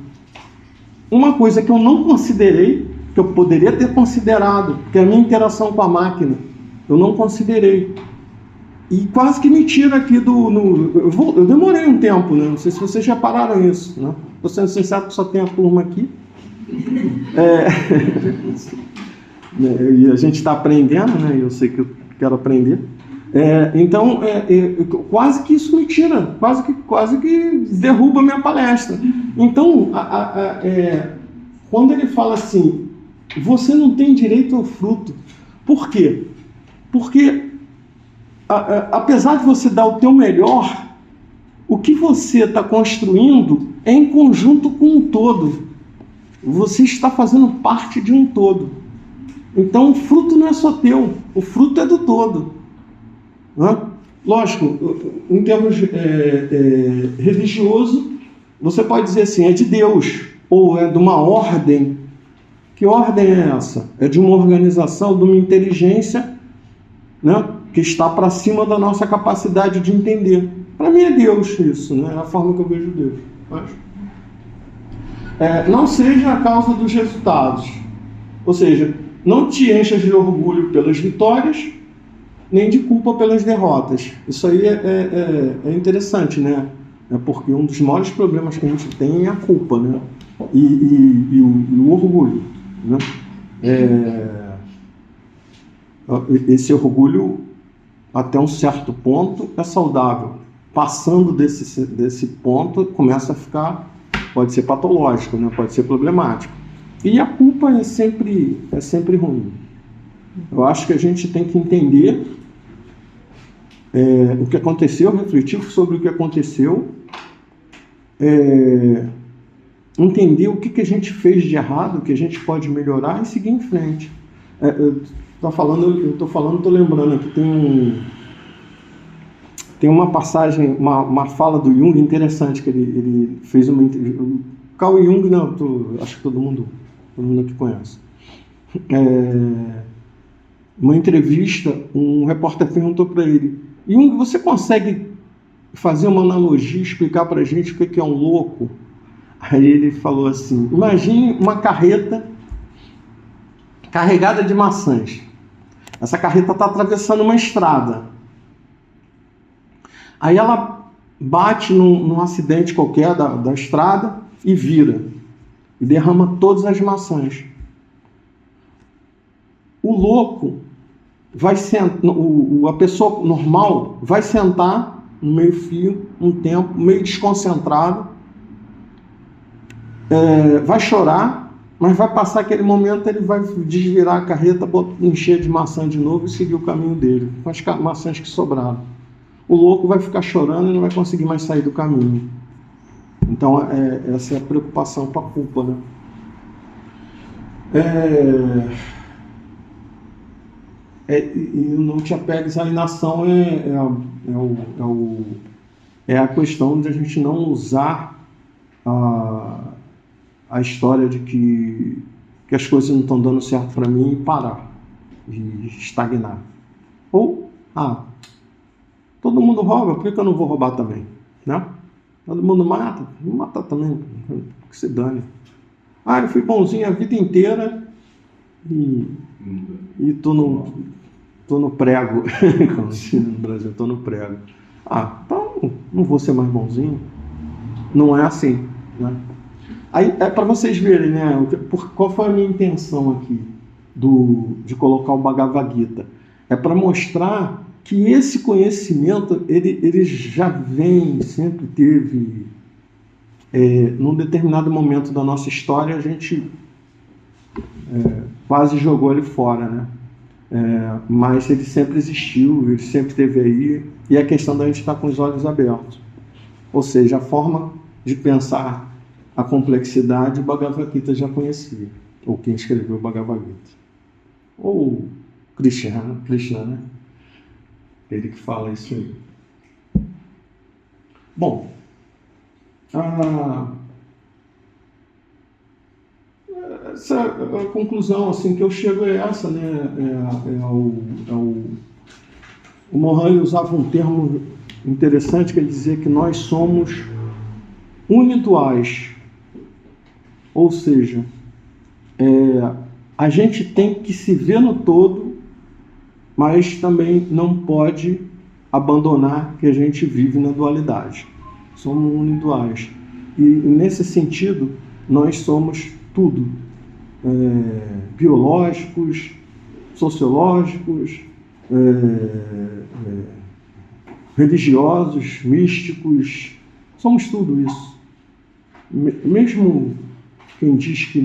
S2: uma coisa que eu não considerei, que eu poderia ter considerado, que é a minha interação com a máquina, eu não considerei. E quase que me tira aqui eu demorei um tempo, né? Não sei se vocês já pararam isso, né? Estou sendo sincero que só tem a turma aqui. E a gente está aprendendo, né? Eu sei que eu quero aprender. Então, quase que isso me tira, quase que derruba a minha palestra. Então, quando ele fala assim, você não tem direito ao fruto. Por quê? Porque apesar de você dar o teu melhor, o que você está construindo é em conjunto com um todo. Você está fazendo parte de um todo. Então o fruto não é só teu, o fruto é do todo. Né? Lógico, em termos religioso, você pode dizer assim, é de Deus, ou é de uma ordem. Que ordem é essa? É de uma organização, de uma inteligência, né? Que está para cima da nossa capacidade de entender. Para mim é Deus isso, né? É a forma que eu vejo Deus. Não seja a causa dos resultados. Ou seja, não te enchas de orgulho pelas vitórias, nem de culpa pelas derrotas. Isso aí é interessante, né? Porque um dos maiores problemas que a gente tem é a culpa, né? E o orgulho, né? Esse orgulho, até um certo ponto, é saudável. Passando desse ponto, começa a ficar, pode ser patológico, né? Pode ser problemático. E a culpa é sempre ruim. Eu acho que a gente tem que entender o que aconteceu, refletir sobre o que aconteceu, entender o que a gente fez de errado, o que a gente pode melhorar e seguir em frente. Eu estou lembrando aqui, tem uma passagem, uma fala do Jung interessante, que ele fez uma entrevista. Carl Jung, acho que todo mundo aqui conhece. Uma entrevista, um repórter perguntou para ele, Jung, você consegue fazer uma analogia, explicar para a gente o que é um louco? Aí ele falou assim, imagine uma carreta carregada de maçãs. Essa carreta está atravessando uma estrada. Aí ela bate num acidente qualquer da estrada e vira. E derrama todas as maçãs. O louco vai sentar, a pessoa normal vai sentar no meio-fio, um tempo, meio desconcentrado, vai chorar, mas vai passar aquele momento, ele vai desvirar a carreta, encher de maçã de novo e seguir o caminho dele, com as maçãs que sobraram. O louco vai ficar chorando e não vai conseguir mais sair do caminho. Então, essa é a preocupação com a culpa, né? E não te apegues à inação é a questão de a gente não usar a história de que as coisas não estão dando certo para mim e parar, e estagnar. Ou, todo mundo rouba, por que eu não vou roubar também? Né? Todo mundo mata, vou matar também, que se dane. Eu fui bonzinho a vida inteira e tô no prego, como se no Brasil, tô no prego. Então não vou ser mais bonzinho. Não é assim, né? Aí é para vocês verem, né? Qual foi a minha intenção aqui de colocar o Bhagavad Gita? É para mostrar que esse conhecimento ele já vem, sempre teve. Num determinado momento da nossa história, a gente quase jogou ele fora, né? Mas ele sempre existiu, ele sempre esteve aí, e a questão da gente estar com os olhos abertos. Ou seja, a forma de pensar a complexidade, o Bhagavad Gita já conhecia, ou quem escreveu o Bhagavad Gita. Ou Krishna, né? Ele que fala isso aí. Bom, a conclusão assim, que eu chego é essa, né? O Mohan usava um termo interessante, que ele dizia que nós somos uniduais, ou seja, a gente tem que se ver no todo, mas também não pode abandonar que a gente vive na dualidade. Somos uniduais. E nesse sentido, nós somos tudo. Biológicos, sociológicos, religiosos, místicos, somos tudo isso. Mesmo quem diz que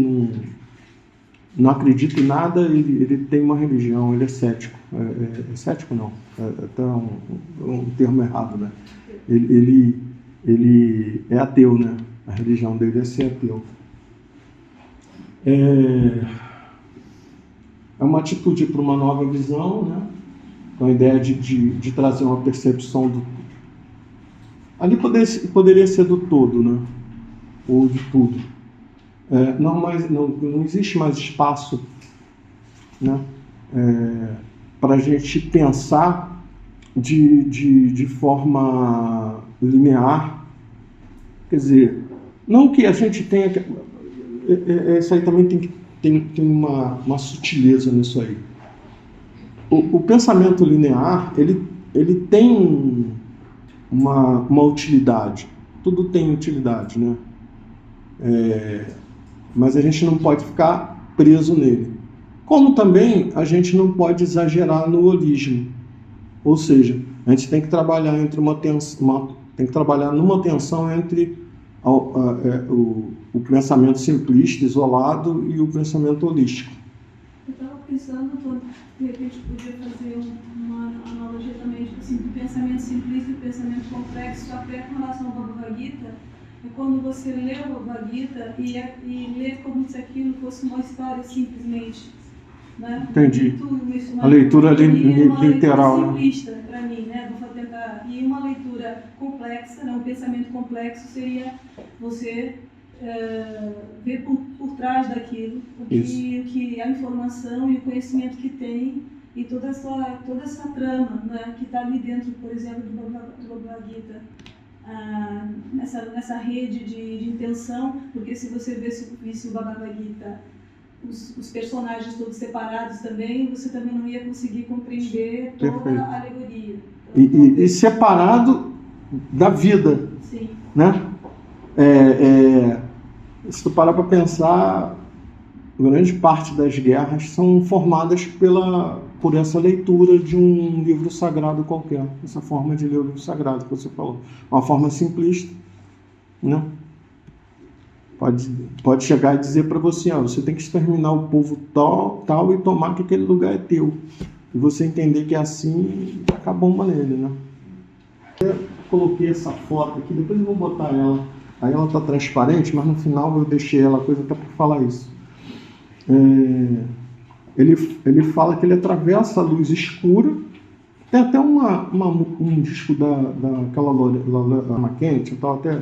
S2: não acredita em nada, ele tem uma religião, ele é cético. Cético não, é até um termo errado, né? Ele é ateu, né? A religião dele é ser ateu. É uma atitude para uma nova visão, né? Com a ideia de trazer uma percepção do... Ali poderia ser do todo, né? Ou de tudo. Não existe mais espaço, né? Para a gente pensar de forma linear. Quer dizer, não que a gente tenha... Isso aí também tem uma sutileza nisso aí. O pensamento linear, ele tem uma utilidade. Tudo tem utilidade, né? Mas a gente não pode ficar preso nele. Como também a gente não pode exagerar no holismo. Ou seja, a gente tem que trabalhar numa tensão entre o pensamento simplista, isolado, e o pensamento holístico.
S3: Eu estava pensando, de repente podia fazer uma analogia também, tipo assim, do pensamento simplista e do pensamento complexo, até com relação ao Bhagavad Gita. É quando você lê o Bhagavad Gita e lê como se aquilo fosse uma história simplesmente. Né?
S2: Entendi. A leitura literal.
S3: Uma leitura simplista para mim, né? Vou tentar. E uma leitura complexa, né? Um pensamento complexo seria você ver por trás daquilo o que a informação e o conhecimento que tem e toda essa trama, né? Que está ali dentro, por exemplo, do Bhagavad Gita. Nessa rede de intenção, porque se você visse o Bhagavad Gita, os personagens todos separados também, você também não ia conseguir compreender toda
S2: Perfeito.
S3: A alegoria.
S2: E separado da vida.
S3: Sim.
S2: Né? Se tu parar para pensar, grande parte das guerras são formadas por essa leitura de um livro sagrado qualquer, essa forma de ler o livro sagrado que você falou. Uma forma simplista, né? Pode chegar e dizer para você, você tem que exterminar o povo tal e tomar que aquele lugar é teu. E você entender que é assim, acabou uma nele, né? Eu coloquei essa foto aqui, depois eu vou botar ela. Aí ela está transparente, mas no final eu deixei ela coisa até para falar isso. Ele fala que ele atravessa a luz escura. Tem até um disco daquela Lorena Quente, eu estava até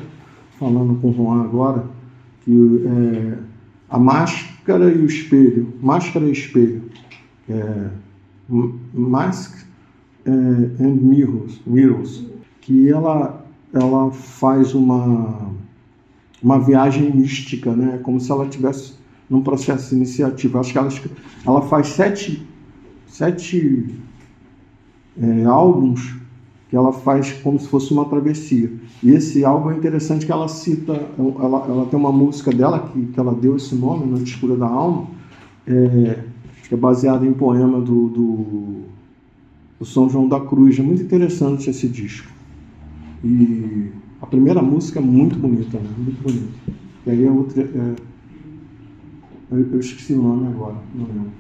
S2: falando com o Juan agora, que a máscara e o espelho. Máscara e espelho. Mask and Mirrors. Que ela faz uma viagem mística, né? Como se ela estivesse num processo iniciativo. Acho que ela faz sete álbuns que que ela faz como se fosse uma travessia. E esse álbum é interessante que ela cita, ela tem uma música dela que ela deu esse nome, Noite Escura da Alma, que é baseada em poema do São João da Cruz. É muito interessante esse disco. E a primeira música é muito bonita, né? Muito bonita. E aí a outra... eu esqueci o nome agora, não lembro.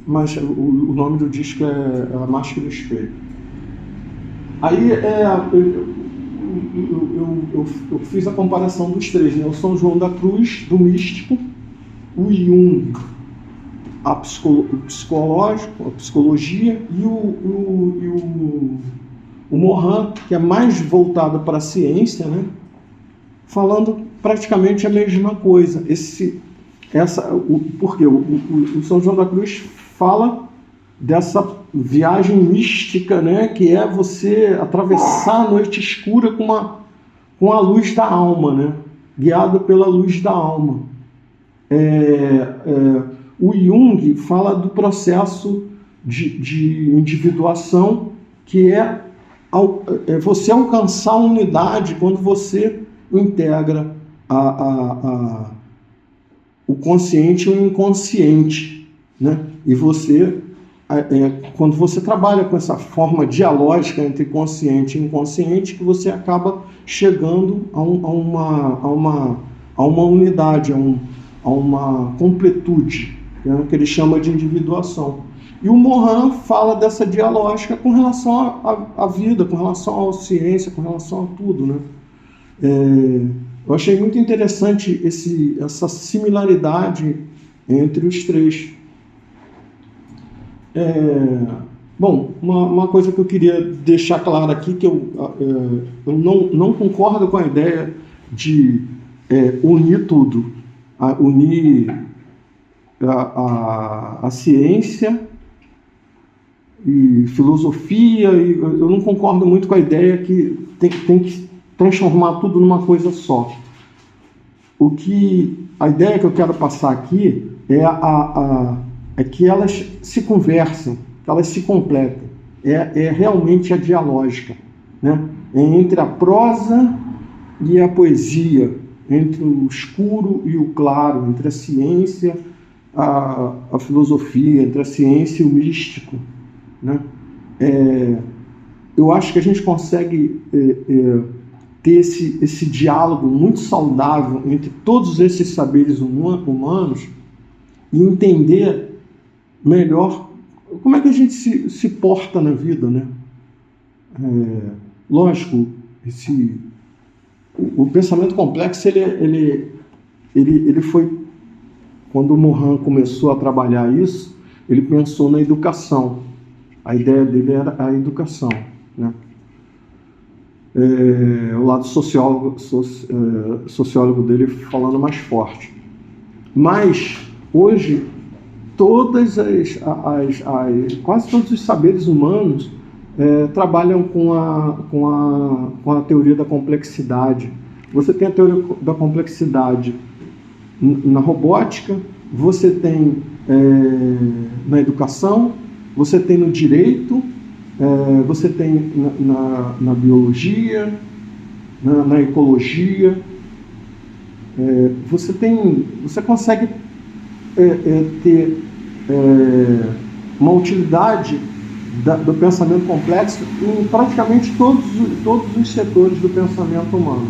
S2: Mas o nome do disco é A Máscara do Espelho. Aí eu fiz a comparação dos três, né? O São João da Cruz, do místico, o Jung, a psicologia, e o Morin, que é mais voltado para a ciência, né? Falando praticamente a mesma coisa. Porque o São João da Cruz fala dessa viagem mística, né, que é você atravessar a noite escura com a luz da alma, né, guiado pela luz da alma. O Jung fala do processo de individuação, que é você alcançar a unidade quando você integra o consciente e o inconsciente, né? E você, quando você trabalha com essa forma dialógica entre consciente e inconsciente, que você acaba chegando a uma unidade, a uma completude, né? Que ele chama de individuação. E o Morin fala dessa dialógica com relação à vida, com relação à ciência, com relação a tudo, né? Eu achei muito interessante essa similaridade entre os três. Bom, uma coisa que eu queria deixar claro aqui, que eu não concordo com a ideia de unir tudo, unir a ciência e filosofia, e eu não concordo muito com a ideia que tem que transformar tudo numa coisa só. A ideia que eu quero passar aqui é que elas se conversem, que elas se completem. É realmente a dialógica, né? Entre a prosa e a poesia, entre o escuro e o claro, entre a ciência, a filosofia, entre a ciência e o místico, né? Eu acho que a gente consegue ter esse diálogo muito saudável entre todos esses saberes humanos e entender melhor como é que a gente se porta na vida, né? Lógico, o pensamento complexo, ele foi, quando o Morin começou a trabalhar isso, ele pensou na educação. A ideia dele era a educação, né? O lado sociólogo dele falando mais forte. Mas, hoje, quase todos os saberes humanos trabalham com a teoria da complexidade. Você tem a teoria da complexidade na robótica, você tem na educação, você tem no direito, você tem na biologia, na ecologia. Você consegue ter uma utilidade do pensamento complexo em praticamente todos os setores do pensamento humano,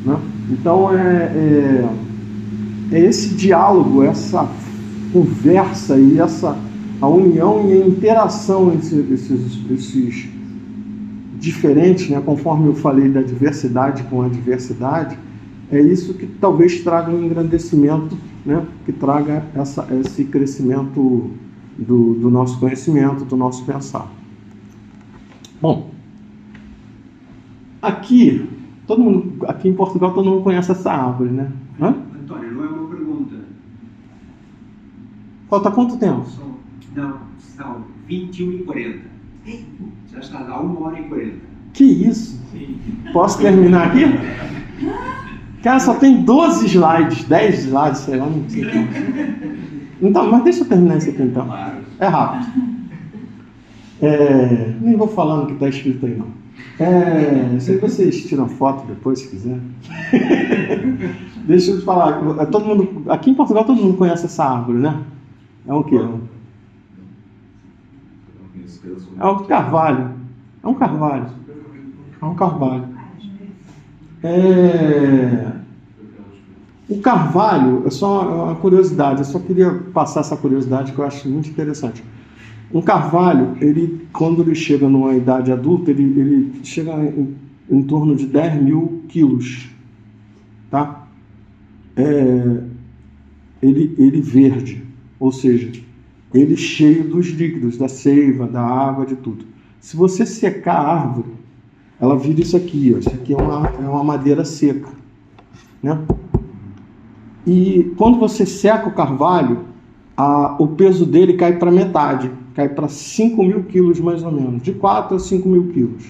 S2: né? Então é esse diálogo, essa conversa e a união e a interação entre esses diferentes, né, conforme eu falei da diversidade com a diversidade, é isso que talvez traga um engrandecimento, né, que traga esse crescimento do nosso conhecimento, do nosso pensar. Bom, aqui em Portugal todo mundo conhece essa árvore, né? Hã?
S1: António, não é uma pergunta.
S2: Falta quanto tempo?
S1: São 21h40. Já está lá 1h40.
S2: Que isso?
S1: Sim.
S2: Posso terminar aqui? Cara, só tem 12 slides, 10 slides, sei lá, não sei. Então, mas deixa eu terminar isso aqui então.
S1: Claro.
S2: É rápido. Nem vou falando o que está escrito aí, não. Se vocês tiram foto depois, se quiser. Deixa eu te falar. Todo mundo, aqui em Portugal todo mundo conhece essa árvore, né? É o quê? É um carvalho. É um carvalho. É um carvalho. O carvalho, é só uma curiosidade, eu só queria passar essa curiosidade que eu acho muito interessante. Um carvalho, quando ele chega numa idade adulta, ele chega em torno de 10 mil quilos, tá? Ele verde, ou seja, ele cheio dos líquidos, da seiva, da água, de tudo. Se você secar a árvore, ela vira isso aqui, ó. Isso aqui é uma madeira seca, né? E quando você seca o carvalho, o peso dele cai para metade, cai para 5 mil quilos mais ou menos, de 4 a 5 mil quilos.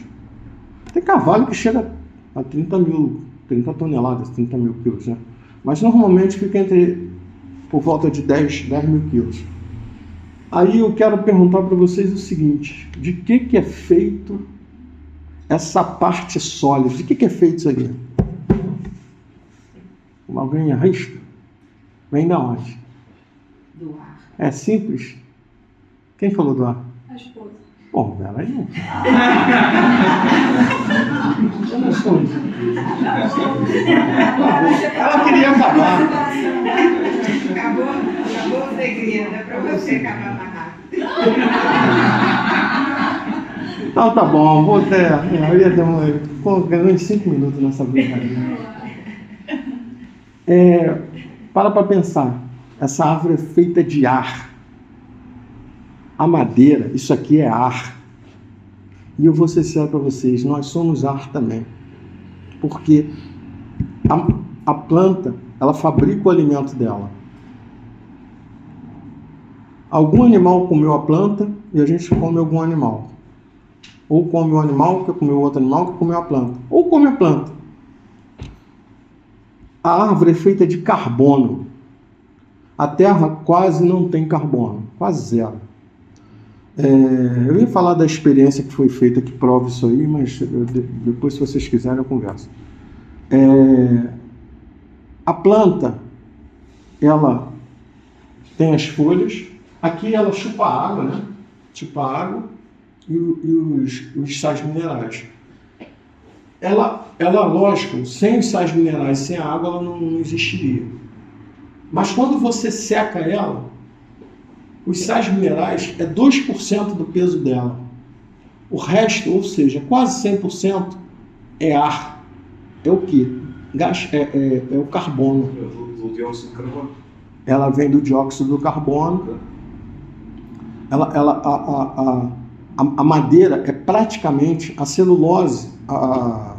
S2: Tem carvalho que chega a 30 toneladas, 30 mil quilos, né? Mas normalmente fica por volta de 10 mil quilos. Aí eu quero perguntar para vocês o seguinte: de que é feito essa parte sólida? De que é feito isso aqui? Alguém arrisca? Vem da onde?
S5: Do ar.
S2: É simples? Quem falou do ar?
S3: A esposa.
S2: Bom, ela aí não. Eu não sou isso. Ela queria acabar.
S5: Acabou a alegria, não é pra você acabar mais rápido.
S2: Então tá bom, vou até. Eu ia ganhar uns 5 minutos nessa brincadeira. Para pensar. Essa árvore é feita de ar. A madeira, isso aqui é ar. E eu vou ser sincero para vocês, nós somos ar também. Porque a planta, ela fabrica o alimento dela. Algum animal comeu a planta e a gente come algum animal. Ou come o animal que comeu outro animal que comeu a planta. Ou come a planta. A árvore é feita de carbono. A terra quase não tem carbono, quase zero. Eu ia falar da experiência que foi feita que prova isso aí, mas depois, se vocês quiserem, eu converso. A planta, ela tem as folhas, aqui ela chupa a água, né? Chupa a água e os sais minerais. Ela, lógico, sem os sais minerais, sem a água, ela não existiria. Mas quando você seca ela, os sais minerais é 2% do peso dela. O resto, ou seja, quase 100% é ar. É o quê? É o carbono.
S4: Do dióxido de carbono.
S2: Ela vem do dióxido do carbono. A madeira é praticamente a celulose. A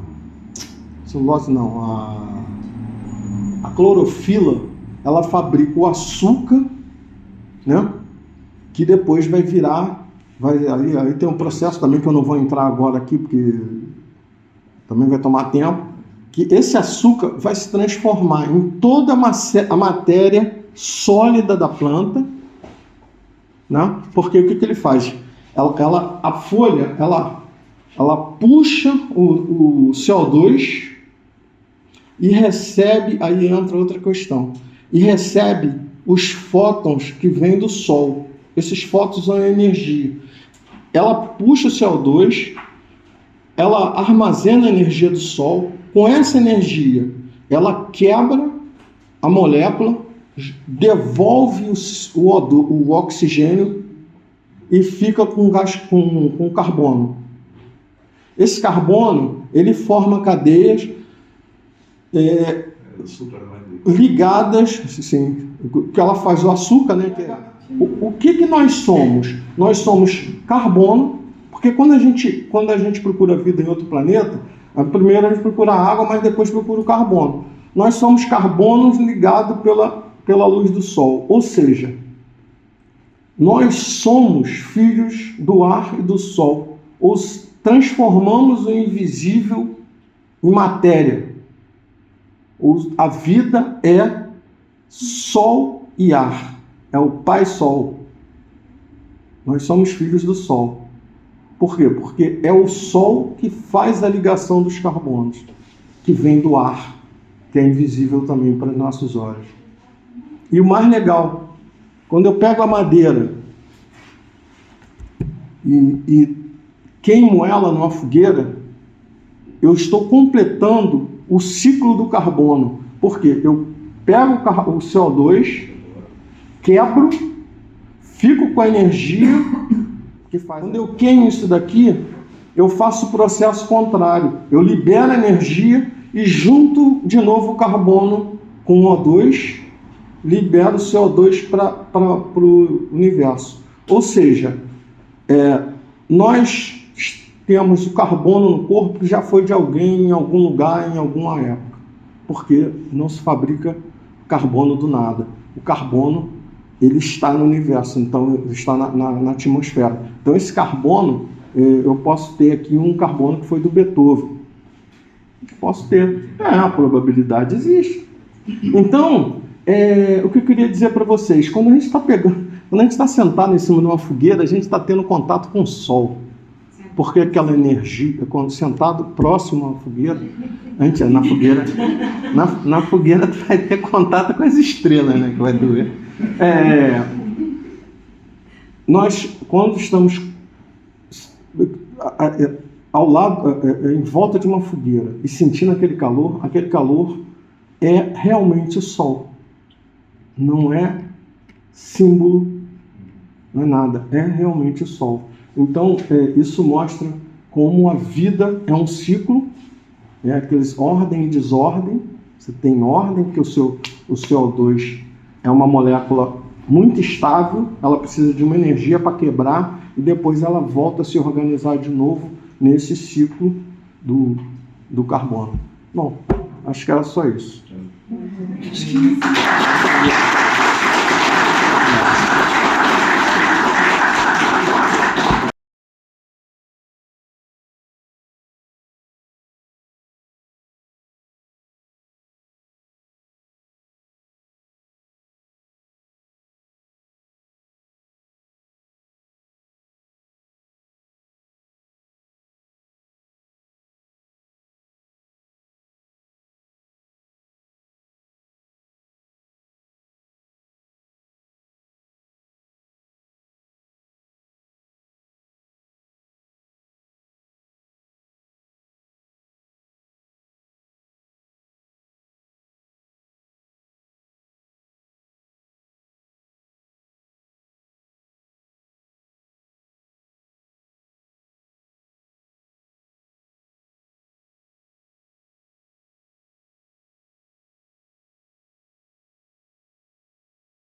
S2: clorofila, ela fabrica o açúcar, né? Que depois vai virar, aí tem um processo também que eu não vou entrar agora aqui, porque também vai tomar tempo, que esse açúcar vai se transformar em toda a matéria sólida da planta, né? Porque o que ele faz? A folha, ela puxa o CO2 e recebe, aí entra outra questão, e recebe os fótons que vêm do Sol. Esses fótons são energia. Ela puxa o CO2, ela armazena a energia do Sol. Com essa energia, ela quebra a molécula, devolve o oxigênio e fica com gás, com carbono. Esse carbono, ele forma cadeias ligadas, assim, que ela faz o açúcar, né? O que nós somos? Nós somos carbono, porque quando a gente procura vida em outro planeta, primeiro a gente procura água, mas depois procura o carbono. Nós somos carbonos ligados pela luz do Sol, ou seja, nós somos filhos do ar e do Sol, ou transformamos o invisível em matéria. A vida é Sol e ar. É o Pai Sol. Nós somos filhos do Sol. Por quê? Porque é o Sol que faz a ligação dos carbonos, que vem do ar, que é invisível também para os nossos olhos. E o mais legal, quando eu pego a madeira e queimo ela numa fogueira, eu estou completando o ciclo do carbono. Por quê? Eu pego o CO2, quebro, fico com a energia que faz. Quando eu queimo isso daqui, eu faço o processo contrário. Eu libero a energia e junto de novo o carbono com o O2, libero o CO2 para o universo. Ou seja, nós temos o carbono no corpo que já foi de alguém em algum lugar, em alguma época. Porque não se fabrica carbono do nada. O carbono, ele está no universo, então ele está na atmosfera. Então esse carbono, eu posso ter aqui um carbono que foi do Beethoven. Posso ter. A probabilidade existe. Então, o que eu queria dizer para vocês, quando a gente está sentado em cima de uma fogueira, a gente está tendo contato com o Sol. Porque aquela energia, quando sentado próximo à fogueira, na fogueira tu vai ter contato com as estrelas, né, que vai doer. Nós, quando estamos ao lado, em volta de uma fogueira e sentindo aquele calor é realmente o Sol. Não é símbolo, não é nada, é realmente o Sol. Então, isso mostra como a vida é um ciclo, aqueles ordem e desordem. Você tem ordem, que o CO2 é uma molécula muito estável, ela precisa de uma energia para quebrar e depois ela volta a se organizar de novo nesse ciclo do carbono. Bom, acho que era só isso.